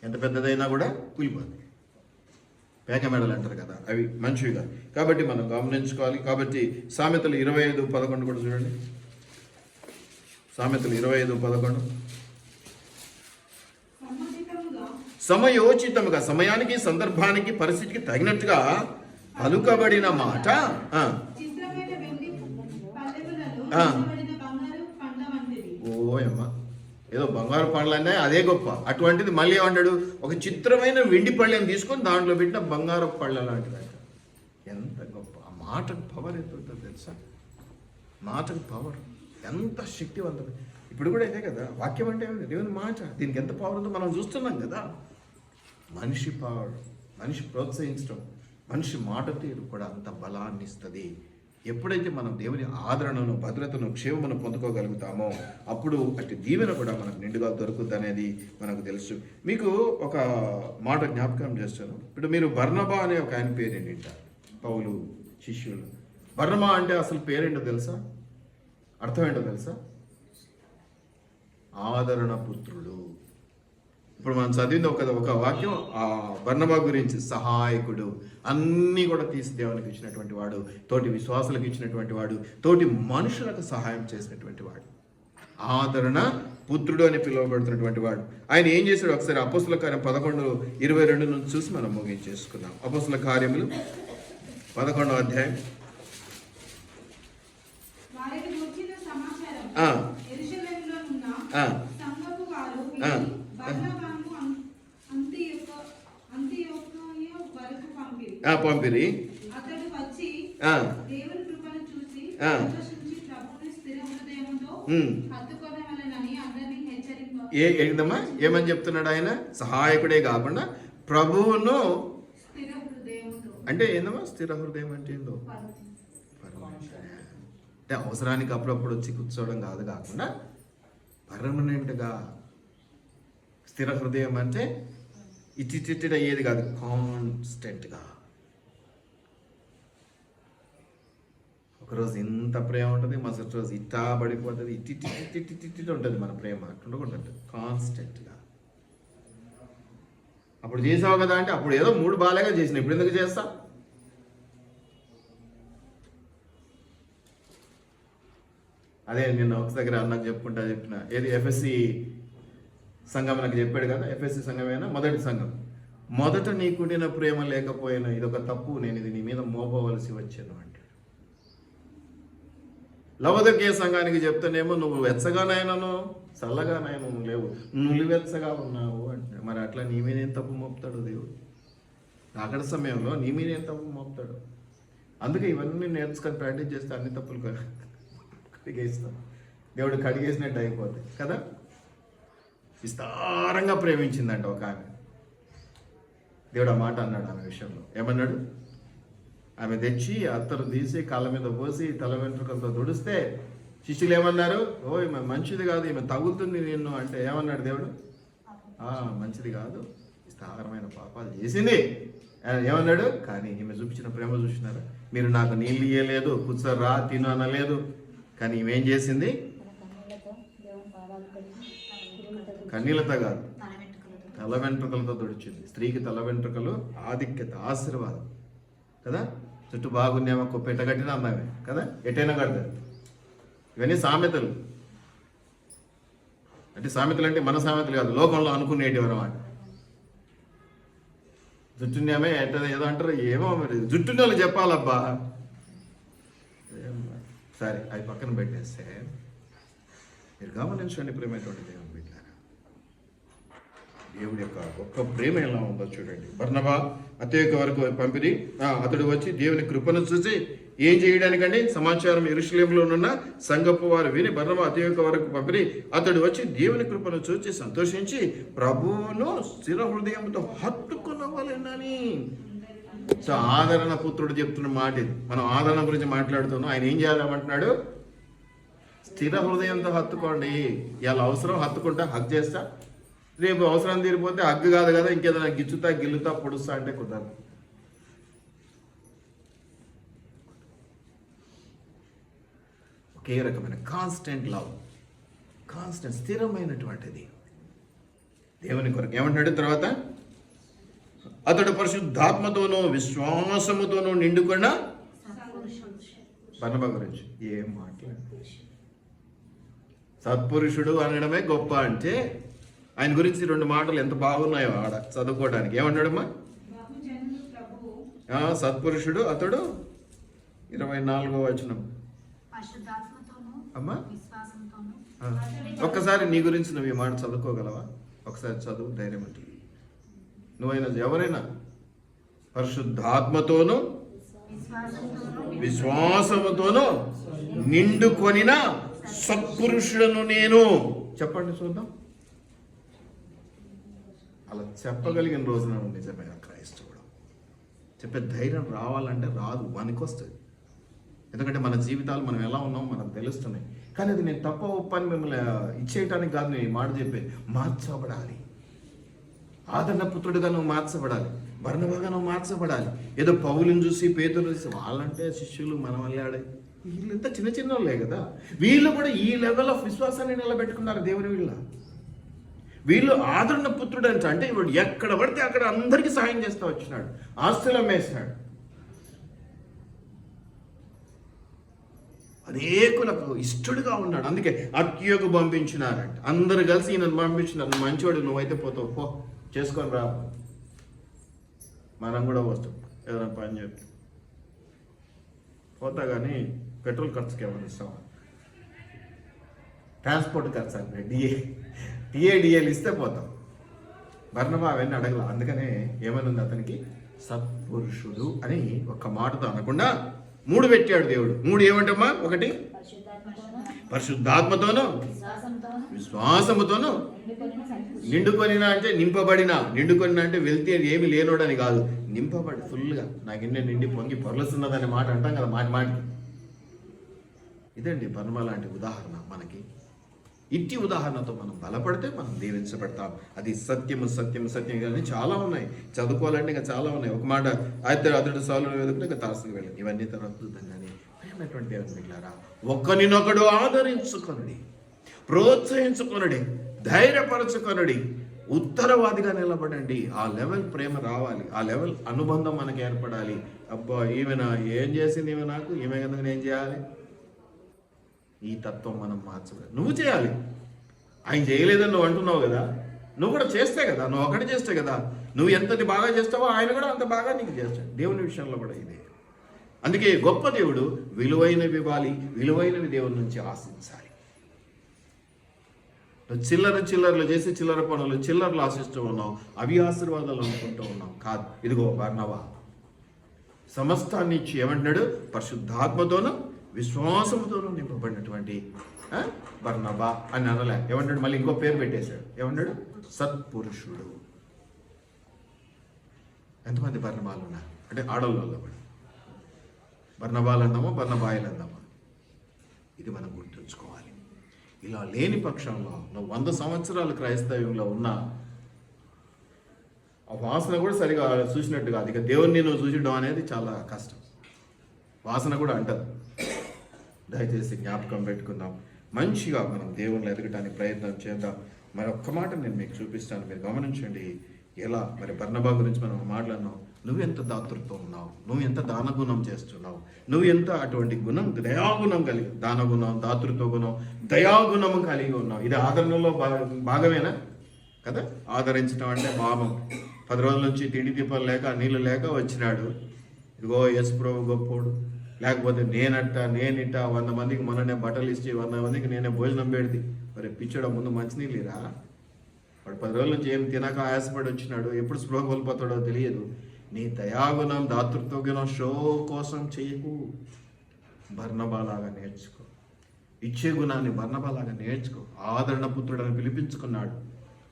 S1: ఎంత పెద్దదైనా కూడా కూలిపోతుంది. పేక మెడలు అంటారు కదా, అవి మంచివి కాదు. కాబట్టి మనం గమనించుకోవాలి. కాబట్టి సామెతలు 25:11 కూడా చూడండి. సామెతలు 25:11. సమయోచితముగా, సమయానికి, సందర్భానికి, పరిస్థితికి తగినట్టుగా పలుకబడిన మాట. ఓయమ్మ, ఏదో బంగారు పండ్లనే అదే గొప్ప. అటువంటిది మళ్ళీ ఏమంటాడు? ఒక చిత్రమైన వెండి పళ్ళని తీసుకొని దాంట్లో పెట్టిన బంగారు పళ్ళ లాంటిది. ఎంత గొప్ప! ఆ మాటకు పవర్ ఎంత ఉంటుందో తెలుసా? మాటకు పవర్ ఎంత శక్తివంతం. ఇప్పుడు కూడా ఇదే కదా వాక్యం అంటే, దేవుని మాట. దీనికి ఎంత పవర్ ఉందో మనం చూస్తున్నాం కదా. మనిషి పవర్, మనిషి ప్రోత్సహించడం, మనిషి మాట తీరు కూడా అంత బలాన్ని ఇస్తుంది. ఎప్పుడైతే మనం దేవుని ఆదరణను, భద్రతను, క్షేమమును పొందుకోగలుగుతామో అప్పుడు అటు దీవెన కూడా మనకు నిండుగా దొరుకుతుంది అనేది మనకు తెలుసు. మీకు ఒక మాట జ్ఞాపకం చేస్తాను. ఇప్పుడు మీరు బర్నబా అనే ఒక ఆయన పేరేంటి వింటారు, పౌలు శిష్యులు. బర్నబా అంటే అసలు పేరేంటో తెలుసా? అర్థం ఏంటో తెలుసా? ఆదరణ పుత్రుడు. ఇప్పుడు మనం చదివింది ఒక వాక్యం ఆ బర్నబా గురించి. సహాయకుడు, అన్నీ కూడా తీసి దేవునికి ఇచ్చినటువంటి వాడు, తోటి విశ్వాసులకు ఇచ్చినటువంటి వాడు, తోటి మనుషులకు సహాయం చేసినటువంటి వాడు, ఆదరణ పుత్రుడు అని పిలువబడుతున్నటువంటి వాడు. ఆయన ఏం చేశాడు? ఒకసారి అపోస్తుల కార్యం 11:22 నుంచి చూసి మనం ముగించేసుకున్నాం. అపోస్తుల కార్యములు 11వ అధ్యాయం. పంపిరి. ఏందమ్మా ఏమని చెప్తున్నాడు ఆయన? సహాయకుడే కాకుండా ప్రభువును అంటే ఏందమ్మా స్థిర హృదయం అంటే ఏందో అంటే అవసరానికి అప్పుడప్పుడు వచ్చి కూర్చోవడం కాకుండా పర్మనెంట్గా స్థిర హృదయం అంటే ఇచ్చిచ్చిట్టిడ అయ్యేది కాదు, కాన్స్టెంట్గా. ఒకరోజు ఇంత ప్రేమ ఉంటుంది, మరుసటి రోజు ఇట్టా పడిపోతుంది, ఇట్టి ఉంటుంది మన ప్రేమ. అట్లుండకుండా కాన్స్టెంట్గా. అప్పుడు చేసావు కదా అంటే అప్పుడు ఏదో మూడు బాలేగా చేసిన, ఇప్పుడు ఎందుకు చేస్తా? అదే నిన్న ఒక దగ్గర అన్నకు చెప్పిన ఏది ఎఫ్ఎస్సి సంఘం నాకు చెప్పాడు కదా, ఎఫ్ఎస్సి సంఘమేనా మొదటి సంఘం. మొదట నీకుండిన ప్రేమ లేకపోయినా ఇదొక తప్పు, నేను ఇది నీ మీద మోపవలసి వచ్చాను అంటాడు. లవోదికీయ సంఘానికి చెప్తానేమో నువ్వు వెచ్చగానైనాను చల్లగానైనా నువ్వు లేవు, నులివెచ్చగా ఉన్నావు అంటాడు. మరి అట్లా నీ మీద ఏం తప్పు మోపుతాడు దేవుడు? అక్కడ సమయంలో నీ మీద ఏం తప్పు మోపుతాడు? అందుకే ఇవన్నీ నేర్చుకొని ప్రాక్టీస్ చేస్తే అన్ని తప్పులు కడిగేస్తాం, దేవుడు కడిగేసినట్టు అయిపోతాయి కదా. విస్తారంగా ప్రేమించిందంట ఒక ఆమె. దేవుడు ఆ మాట అన్నాడు ఆమె విషయంలో. ఏమన్నాడు? ఆమె తెచ్చి అత్తరు తీసి కాళ్ళ మీద పోసి తల వెంట్రుకలతో తుడిస్తే శిష్యులు ఏమన్నారు? ఓ ఈమె మంచిది కాదు, ఈమె తగులుతుంది నిన్ను అంటే ఏమన్నాడు దేవుడు? మంచిది కాదు, విస్తారమైన పాపాలు చేసింది ఏమన్నాడు. కానీ ఈమె చూపించిన ప్రేమ చూసినారా? మీరు నాకు నీళ్ళు ఇయ్యలేదు, కూర్చోరా తిను అనలేదు, కానీ ఈమెం చేసింది? కన్నీళ్ళతో కాదు, తల వెంట్రుకలతో తుడిచింది. స్త్రీకి తల వెంట్రుకలు ఆధిక్యత, ఆశీర్వాదం కదా. చుట్టూ బాగుందేమో పెట్టగట్టిన అందామే కదా, ఎటైనా కడతారు. ఇవన్నీ సామెతలు. అంటే సామెతలు అంటే మన సామెతలు కాదు, లోకంలో అనుకునేటివి అన్నమాట. జుట్టునేమే ఏదో అంటారు, ఏమో మరి జుట్టుని వాళ్ళు చెప్పాలబ్బా. సరే అవి పక్కన పెట్టేస్తే మీరు గమనించండి ప్రేమైనటువంటి దేవుని బిడ్డలారా, దేవుడి యొక్క గొప్ప ప్రేమ ఎలా ఉందో చూడండి. బర్నబా అంత్యోక్య వరకు పంపిణీ, అతడు వచ్చి దేవుని కృపను చూసి ఏం చేయడానికండి? సమాచారం యెరూషలేములో ఉన్న సంఘపు వారు విని బర్నబా అంత్యోక్య వరకు పంపిణీ, అతడు వచ్చి దేవుని కృపను చూసి సంతోషించి ప్రభువును స్థిర హృదయంతో హత్తుకున్నవాలేనని. సో ఆదరణ పుత్రుడు చెప్తున్న మాట ఇది. మనం ఆదరణ గురించి మాట్లాడుతున్నాం. ఆయన ఏం చేయాలంటున్నాడు? స్థిర హృదయంతో హత్తుకోండి. ఇవాళ అవసరం హత్తుకుంటా, హక్ చేస్తా, రేపు అవసరం తీరిపోతే హగ్గు కాదు కదా ఇంకేదైనా గిచ్చుతా గిల్లుతా పొడుస్తా అంటే కుదరదు. ఒకే రకమైన కాన్స్టెంట్ లవ్, కాన్స్టెంట్ స్థిరమైనటువంటిది దేవుని కొరకు. ఏమంటాడు తర్వాత? అతడు పరిశుద్ధాత్మతోనూ విశ్వాసముతోనూ నిండుకున్న బర్నబా గురించి ఏం మాట్లాడు. సత్పురుషుడు అనడమే గొప్ప అంటే ఆయన గురించి రెండు మాటలు ఎంత బాగున్నాయో ఆడ చదువుకోవడానికి. ఏమన్నాడమ్మా? సత్పురుషుడు అతడు 24వ వచనం అమ్మా. ఒక్కసారి నీ గురించి నువ్వు ఈ మాట చదువుకోగలవా? ఒకసారి చదువు, ధైర్యం అంటే. నువ్వైనా ఎవరైనా పరిశుద్ధాత్మతోనూ విశ్వాసముతోనూ నిండుకొనిన సత్పురుషుడను నేను. చెప్పండి చూద్దాం. అలా చెప్పగలిగిన రోజున నిజమైన క్రైస్తవుడు. చెప్పే ధైర్యం రావాలంటే రాదు, వస్తుంది. ఎందుకంటే మన జీవితాలు మనం ఎలా ఉన్నామో మనకు తెలుస్తున్నాయి. కానీ అది నేను తప్ప ఒప్పని మిమ్మల్ని ఇచ్చేయటానికి కాదు నేను ఈ మాట చెప్పేది. మార్చబడాలి. ఆదరణ పుత్రుడిగా నువ్వు మార్చబడాలి, బర్నబాగా నువ్వు మార్చబడాలి. ఏదో పౌలుని చూసి పేతురు చూసి వాళ్ళంటే శిష్యులు మన వల్లే ఆడే, వీళ్ళంతా చిన్న చిన్న వాళ్ళే కదా. వీళ్ళు కూడా ఈ లెవెల్ ఆఫ్ విశ్వాసాన్ని నిలబెట్టుకున్నారు దేవుని వీళ్ళు ఆదరణ పుత్రుడు అంటే ఇప్పుడు ఎక్కడ పడితే అక్కడ అందరికీ సహాయం చేస్తూ వచ్చినాడు, ఆస్తులు అమ్మేసినాడు, అనేకులకు ఇష్టడుగా ఉన్నాడు. అందుకే అత్యోగు పంపించినారంట. అందరు కలిసి ఈయనను పంపించినారు. నువ్వు మంచివాడు, నువ్వైతే పోతావు, పో చేసుకొని రా. మనం కూడా వస్తాం ఏదైనా పని చెప్పి పోతా, కానీ పెట్రోల్ ఖర్చుకి ఏమైనా ఇస్తాం, ట్రాన్స్పోర్ట్ ఖర్చు అంటే డిఏలు ఇస్తే పోతాం. బర్నబా అవన్నీ అడగల. అందుకనే ఏమనుంది అతనికి? సత్పురుషుడు అని ఒక్క మాటతో అనకుండా 3 పెట్టాడు దేవుడు. 3 ఏమంటమ్మా? 1 పరిశుద్ధాత్మతోనూ విశ్వాసముతోనూ నిండుకొనినా అంటే నింపబడిన, నిండుకొనినా అంటే వెళ్తే ఏమి లేనోడని కాదు, నింపబడి ఫుల్గా నాకు ఎన్నో నిండి పొంగి పొరలుస్తున్నదనే మాట అంటాం కదా మాటి మాటికి. ఇదండి బర్నబ లాంటి ఉదాహరణ మనకి. ఇట్టి ఉదాహరణతో మనం బలపడితే మనం దీవించబడతాం. అది సత్యము సత్యము సత్యం కానీ చాలా ఉన్నాయి, చదువుకోవాలంటే ఇంకా చాలా ఉన్నాయి. ఒక మాట అతడు సాలు వెతుకుంటే ఇంకా తారసుకు వెళ్ళి ఇవన్నీ తర్వాత చూద్దాం. కానీ ప్రేమైనటువంటి దేవుని బిడ్డలారా, ఒకరినొకడు ఆదరించుకొనుడి, ప్రోత్సహించుకొనుడి, ధైర్యపరచుకొనుడి, ఉత్తరవాదిగా నిలబడండి. ఆ లెవెల్ ప్రేమ రావాలి, ఆ లెవెల్ అనుబంధం మనకి ఏర్పడాలి. అబ్బా ఈమె ఏం చేసింది, ఈమె నాకు, ఈమె కనుక నేను చేయాలి, ఈ తత్వం మనం మార్చలేదు. నువ్వు చేయాలి, ఆయన చేయలేదని నువ్వు అంటున్నావు కదా, నువ్వు కూడా చేస్తే కదా, నువ్వు ఒకటి చేస్తే కదా, నువ్వు ఎంతటి బాగా చేస్తావో ఆయన కూడా అంత బాగా నీకు చేస్తాడు. దేవుని విషయంలో కూడా ఇదే. అందుకే గొప్ప దేవుడు విలువైనవి ఇవ్వాలి, విలువైనవి దేవుని నుంచి ఆశించాలి. చిల్లరలు చేసి చిల్లర పనులు, చిల్లరలు ఆశిస్తూ ఉన్నావు, అవి ఆశీర్వాదాలు అనుకుంటూ ఉన్నావు. కాదు, ఇదిగో బర్నబ సమస్తాన్ని ఇచ్చి ఏమంటున్నాడు, పరిశుద్ధాత్మతోనూ విశ్వాసంతోనూ నింపబడినటువంటి బర్నబ అని అనలే. ఏమంటాడు, మళ్ళీ ఇంకో పేరు పెట్టేశాడు. ఏమన్నాడు, సత్పురుషుడు. ఎంతమంది బర్నబాలు ఉన్నారు అంటే ఆడవాళ్ళు కూడా బర్నబాలు అందామా, బర్నబాయిలు అందామా, ఇది మనం గుర్తుంచుకోవాలి. ఇలా లేని పక్షంలో నువ్వు 100 సంవత్సరాలు క్రైస్తవ్యంలో ఉన్నా ఆ వాసన కూడా సరిగా చూసినట్టు కాదు. ఇక దేవుణ్ణి నువ్వు చూసిడం అనేది చాలా కష్టం. వాసన కూడా అంటది. దయచేసి జ్ఞాపకం పెట్టుకుందాం. మంచిగా మనం దేవుణ్ణి ఎదగటానికి ప్రయత్నం చేద్దాం. మరి ఒక్క మాట నేను మీకు చూపిస్తాను, మీరు గమనించండి. ఎలా మరి బర్నబా గురించి మనం మాట్లాడినాం. నువ్వు ఎంత దాతృత్వం ఉన్నావు, నువ్వు ఎంత దానగుణం చేస్తున్నావు, నువ్వు ఎంత అటువంటి గుణం, దయాగుణం కలిగి, దానగుణం, దాతృత్వ గుణం, దయాగుణము కలిగి ఉన్నావు. ఇది ఆదరణలో భాగమేనా కదా. ఆదరించడం అంటే భావం. 10 రోజుల నుంచి తిండి తిప్పలు లేక, నీళ్ళు లేక వచ్చినాడు. ఇదిగో యేసు ప్రభు గొప్పోడు, లేకపోతే నేనిట్ట 100 మందికి మొన్ననే బట్టలు ఇచ్చి 100 మందికి నేనే భోజనం పెడితే, మరి పిచ్చడం ముందు మంచినీళ్ళిరా. వాడు 10 రోజుల నుంచి ఏం తినక ఆయాసపడి వచ్చినాడు. ఎప్పుడు స్పృహ కోల్పోతాడో తెలియదు. నీ దయాగుణం, దాతృత్వ గుణం షో కోసం చేయకు. బర్నబాలాగా నేర్చుకో. ఇచ్చే గుణాన్ని బర్నబాలాగా నేర్చుకో. ఆదరణ పుత్రుడని పిలిపించుకున్నాడు.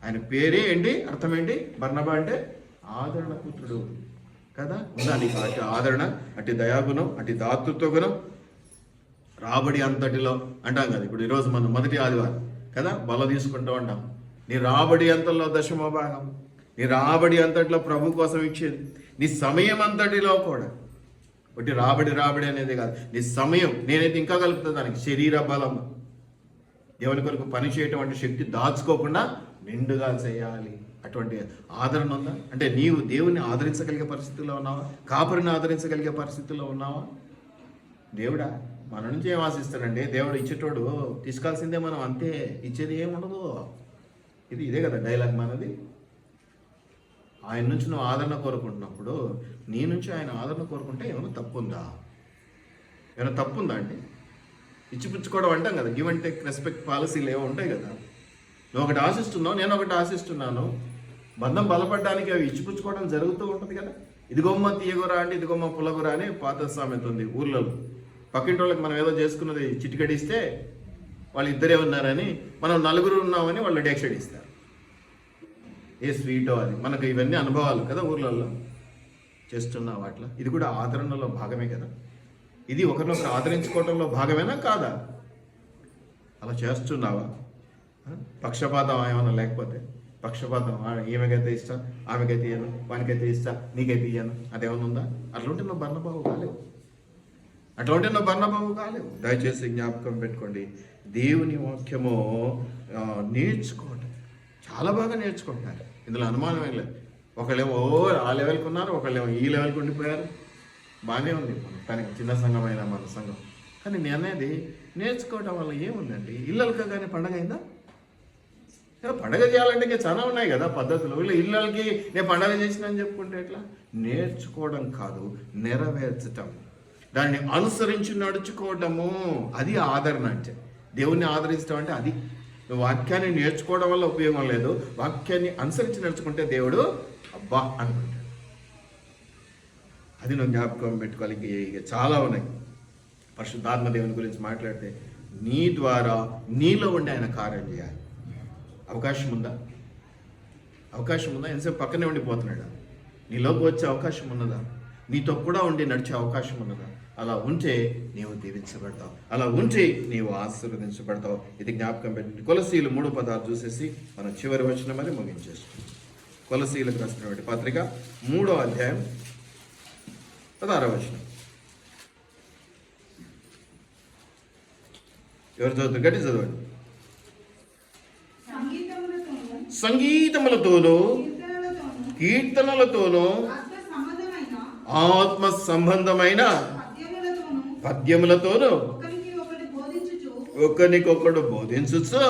S1: ఆయన పేరే ఏంటి, అర్థం ఏంటి? బర్నబా అంటే ఆదరణ పుత్రుడు కదా. ఉందా నీకు అటు ఆదరణ, అటు దయాగుణం, అటు దాతృత్వ గుణం? రాబడి అంతటిలో అంటాం కదా. ఇప్పుడు ఈరోజు మనం మొదటి ఆదివారం కదా, బల తీసుకుంటూ ఉంటాం. నీ రాబడి అంతట్లో 10వ భాగం, నీ రాబడి అంతట్లో ప్రభు కోసం ఇచ్చేది, నీ సమయం అంతటిలో కూడా. ఒకటి రాబడి అనేది కాదు, నీ సమయం. నేనైతే ఇంకా కలుపుతా దానికి శరీర బలం. దేవుని కొరకు పని చేయటం అంటే శక్తి దాచుకోకుండా నిండుగా చేయాలి. అటువంటి ఆదరణ ఉందా అంటే నీవు దేవుని ఆదరించగలిగే పరిస్థితుల్లో ఉన్నావా? కాపరిని ఆదరించగలిగే పరిస్థితుల్లో ఉన్నావా? దేవుడా మన నుంచి ఏం ఆశిస్తాడండి? దేవుడు ఇచ్చేటోడు, తీసుకోవాల్సిందే మనం, అంతే. ఇచ్చేది ఏముండదు. ఇదే కదా డైలాగ్ మనది. ఆయన నుంచి నువ్వు ఆదరణ కోరుకుంటున్నప్పుడు నీ నుంచి ఆయన ఆదరణ కోరుకుంటే ఏమైనా తప్పు ఉందా? ఏమైనా తప్పు ఉందా అండి? ఇచ్చిపుచ్చుకోవడం అంటాం కదా, గివ్ అండ్ టేక్ రెస్పెక్ట్ పాలసీలు ఏవో ఉంటాయి కదా. నువ్వు ఒకటి ఆశిస్తున్నావు, నేను ఒకటి ఆశిస్తున్నాను. బంధం బలపడడానికి అవి ఇచ్చిపుచ్చుకోవడం జరుగుతూ ఉంటుంది కదా. ఇదిగొమ్మ తీయగురా అంటే ఇదిగొమ్మ పుల్లగురా అని పాత సామెత ఉంది ఊర్లలో. పక్కింటి వాళ్ళకి మనం ఏదో చేసుకున్నది చిటికడిస్తే వాళ్ళు ఇద్దరే ఉన్నారని, మనం 4 ఉన్నామని వాళ్ళు డేక్షడ్ ఇస్తారు. ఏ స్వీటో అది. మనకు ఇవన్నీ అనుభవాలు కదా ఊర్లలో చేస్తున్నావు అట్లా. ఇది కూడా ఆదరణలో భాగమే కదా. ఇది ఒకరినొకరు ఆదరించుకోవడంలో భాగమేనా కాదా? అలా చేస్తున్నావా? పక్షపాతం ఏమన్నా లేకపోతే, పక్షపాతం ఈమెకైతే ఇష్టా, ఆమెకైతే ఇయ్యను, వానికైతే ఇష్టా, నీకైతే ఇయ్యను, అదేమన్నా ఉందా? అట్లుంటే నువ్వు బర్నబాబు కాలేవు. దయచేసి జ్ఞాపకం పెట్టుకోండి. దేవుని వాక్యము నేర్చుకోవటం చాలా బాగా నేర్చుకుంటున్నారు. ఇందులో అనుమానం ఏం లేదు. ఒకళ్ళేమో ఆ లెవెల్కి ఉన్నారు, ఒకళ్ళేమో ఈ లెవెల్కి ఉండిపోయారు. బాగానే ఉంది తనకి చిన్న సంఘమైన మన సంఘం. కానీ నేను అనేది నేర్చుకోవటం వల్ల ఏముందండి? ఇళ్ళకి కానీ పండగ అయిందా? పండగ చేయాలంటే ఇంకా చాలా ఉన్నాయి కదా పద్ధతులు. ఇళ్ళకి నేను పండగ చేసిన అని చెప్పుకుంటే ఎట్లా? నేర్చుకోవడం కాదు, నెరవేర్చటం, దాన్ని అనుసరించి నడుచుకోవటము. అది ఆదరణ అంటే. దేవుణ్ణి ఆదరించడం అంటే అది. వాక్యాన్ని నేర్చుకోవడం వల్ల ఉపయోగం లేదు, వాక్యాన్ని అనుసరించి నడుచుకుంటే దేవుడు అబ్బా అనుకుంటాడు. అది నువ్వు జ్ఞాపకం పెట్టుకోవాలి. ఇక చాలా ఉన్నాయి. పరిశుద్ధాత్మ దేవుని గురించి మాట్లాడితే నీ ద్వారా నీలో ఉండి ఆయన కార్యం చేయాలి. అవకాశం ఉందా? అవకాశం ఉందా? ఎంతసేపు పక్కనే ఉండిపోతున్నాడా? నీలోకి వచ్చే అవకాశం ఉన్నదా? నీతో కూడా ఉండి నడిచే అవకాశం ఉన్నదా? అలా ఉంటే నీవు దీవించబడతావు, అలా ఉంటే నీవు ఆశీర్వదించబడతావు. ఇది జ్ఞాపకం పెట్టండి. కొలసీలు 3:16 చూసేసి మనం చివరి వచనం మరి ముగించేస్తాం. కొలసీలకు రాసినటువంటి పత్రిక 3వ అధ్యాయం 16వ వచనం. ఎవరు చదువుతారు? గట్టి చదవండి. సంగీతములతోనూ కీర్తనలతోనూ ఆత్మ సంబంధమైన పద్యములతోనూ ఒకరికొకడు బోధించుచు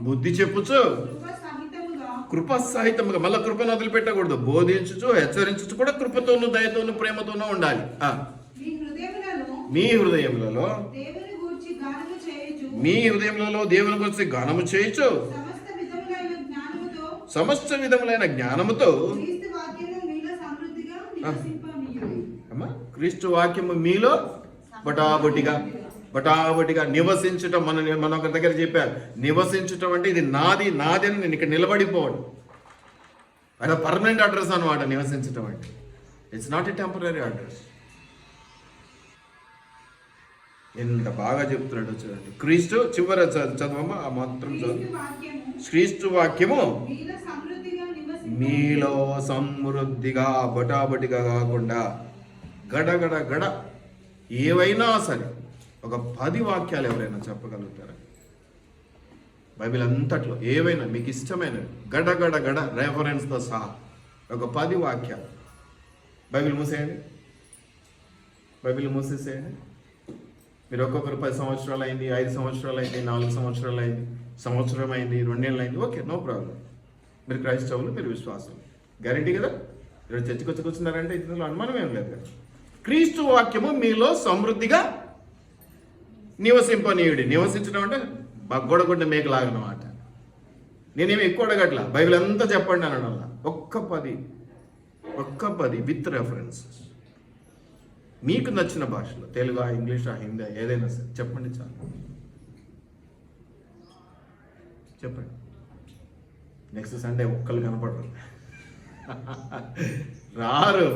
S1: బుద్ధి చెప్పుచు కృప సహితముగా, మళ్ళా కృపను వదిలిపెట్టకూడదు, బోధించుచు హెచ్చరించుచు కూడా కృపతోనూ దయతోనూ ప్రేమతోనూ ఉండాలి. మీ హృదయములలో దేవుని గురించి గానము చేయొచ్చు, సమస్త విధములైన జ్ఞానముతో క్రీస్తు వాక్యము మీలో బటాబటిగా నివసించటం. మన ఒక దగ్గర చెప్పారు, నివసించటం అంటే ఇది నాది నాది అని నేను ఇక్కడ నిలబడిపోవడం. అది పర్మనెంట్ అడ్రస్ అనమాట. నివసించటం అంటే it's not a temporary address. ఎంత బాగా చెప్తున్నాడో చూడండి. క్రీస్తు చివరి చదవమ్మా ఆ మాత్రం చదువు. క్రీస్తు వాక్యము మీలో సమృద్ధిగా బటాబటిగా కాకుండా గడగడ గడ ఏవైనా సరే ఒక 10 వాక్యాలు ఎవరైనా చెప్పగలుగుతారా? బైబిల్ అంతట్లో ఏవైనా మీకు ఇష్టమైనవి గడగడ గడ రెఫరెన్స్తో సహా ఒక 10 వాక్యాలు. బైబిల్ మూసేయండి, బైబిల్ మూసేసేయండి. మీరు ఒక్కొక్కరు 10 సంవత్సరాలు అయింది, 5 సంవత్సరాలు అయింది, 4 సంవత్సరాలు అయింది, సంవత్సరం అయింది, 2 ఏళ్ళు అయింది, ఓకే, నో ప్రాబ్లం. మీరు క్రైస్తవులు, మీరు విశ్వాసం, గ్యారెంటీ కదా. మీరు చర్చకు వచ్చినారంటే ఇందులో అనుమానం ఏం లేదు కదా. క్రీస్తు వాక్యము మీలో సమృద్ధిగా నివసింపనీయుడి. నివసించడం అంటే బగ్గొడగొడ్డ మేకలాగనమాట. నేనేమి ఎక్కువ అడగట్లా, బైబిల్ అంతా చెప్పండి అనడం. ఒక్క 10 విత్ రెఫరెన్సెస్ మీకు నచ్చిన భాషలో, తెలుగు, ఇంగ్లీష్, హిందీ, ఏదైనా సరే చెప్పండి, చాలు చెప్పండి. నెక్స్ట్ సండే ఒక్కళ్ళు కనపడరు, రారు.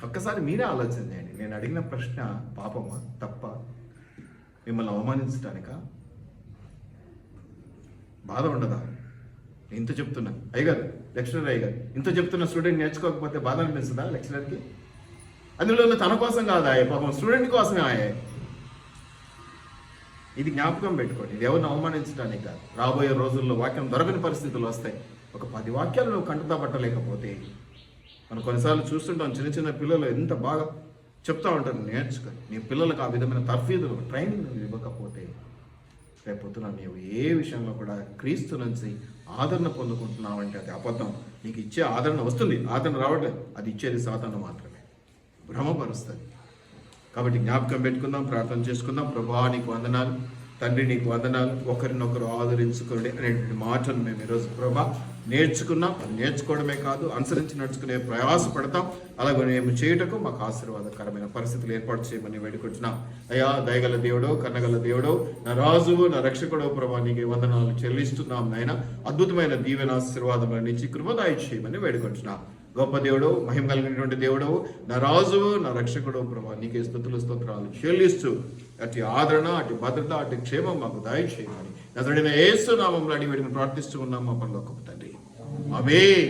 S1: ఒక్కసారి మీరే ఆలోచన చేయండి. నేను అడిగిన ప్రశ్న పాపమా, తప్ప, మిమ్మల్ని అవమానించడానిక? బాధ ఉండదా? ఇంత చెప్తున్నా అయ్యగారు, లెక్చరర్ అయ్యగారు, ఇంత చెప్తున్న స్టూడెంట్ నేర్చుకోకపోతే బాధ అనిపిస్తుందా లెక్చరర్కి? అందులో తన కోసం కాదు ఆయే, పాపం స్టూడెంట్ కోసమే ఆయే. ఇది జ్ఞాపకం పెట్టుకోండి. ఇది ఎవరిని అవమానించడానికి కాదు. రాబోయే రోజుల్లో వాక్యం దొరకని పరిస్థితులు వస్తాయి. ఒక 10 వాక్యాలు నువ్వు కంటతా పట్టలేకపోతే, మనం కొన్నిసార్లు చూస్తుంటాం, చిన్న చిన్న పిల్లలు ఎంత బాగా చెప్తా ఉంటారు, నేర్చుకో. నీ పిల్లలకు ఆ విధమైన తర్ఫీదులు, ట్రైనింగ్ నువ్వు ఇవ్వకపోతే రేపొద్దున నీవు ఏ విషయంలో కూడా క్రీస్తు నుంచి ఆదరణ పొందుకుంటున్నావు అంటే అది అబద్ధం. నీకు ఇచ్చే ఆదరణ వస్తుంది, ఆదరణ రావట్లేదు, అది ఇచ్చేది సాతాను మాత్రమే, భ్రమపరుస్తుంది. కాబట్టి జ్ఞాపకం పెట్టుకుందాం, ప్రార్థన చేసుకుందాం. ప్రభువా నీకు వందనాలు, తండ్రి నీకు వందనాలు. ఒకరినొకరు ఆదరించుకోండి అనేటువంటి మాటను మేము ఈరోజు ప్రభా నేర్చుకున్నాం. అది నేర్చుకోవడమే కాదు, అనుసరించి నడుచుకునే ప్రయాసపడతాం. అలాగే మేము చేయుటకు మాకు ఆశీర్వాదకరమైన పరిస్థితులు ఏర్పాటు చేయమని వేడుకుంటున్నాం. అయ్యా దయగల దేవుడో, కన్నగల దేవుడో, నా రాజువు, నా రక్షకుడో ప్రభా నీకు వందనాలు చెల్లిస్తున్నాం నాయన. అద్భుతమైన దీవెన ఆశీర్వాదముల నుంచి కృపదాయి చేయమని వేడుకుంటున్నాం. గొప్ప దేవుడు, మహిమ కలిగినటువంటి దేవుడు, నా రాజువు, నా రక్షకుడు ప్రభా నీకే స్తుతులు స్తోత్రాలు చెల్లిస్తూ అటు ఆదరణ, అటు భద్రత, అటు క్షేమం మాకు దయచేయమని నజరేయుడైన యేసు నామములో అడిగి వేడుకొని ప్రార్థిస్తూ ఉన్నాం మా పరలోకపు తండ్రి. ఆమేన్.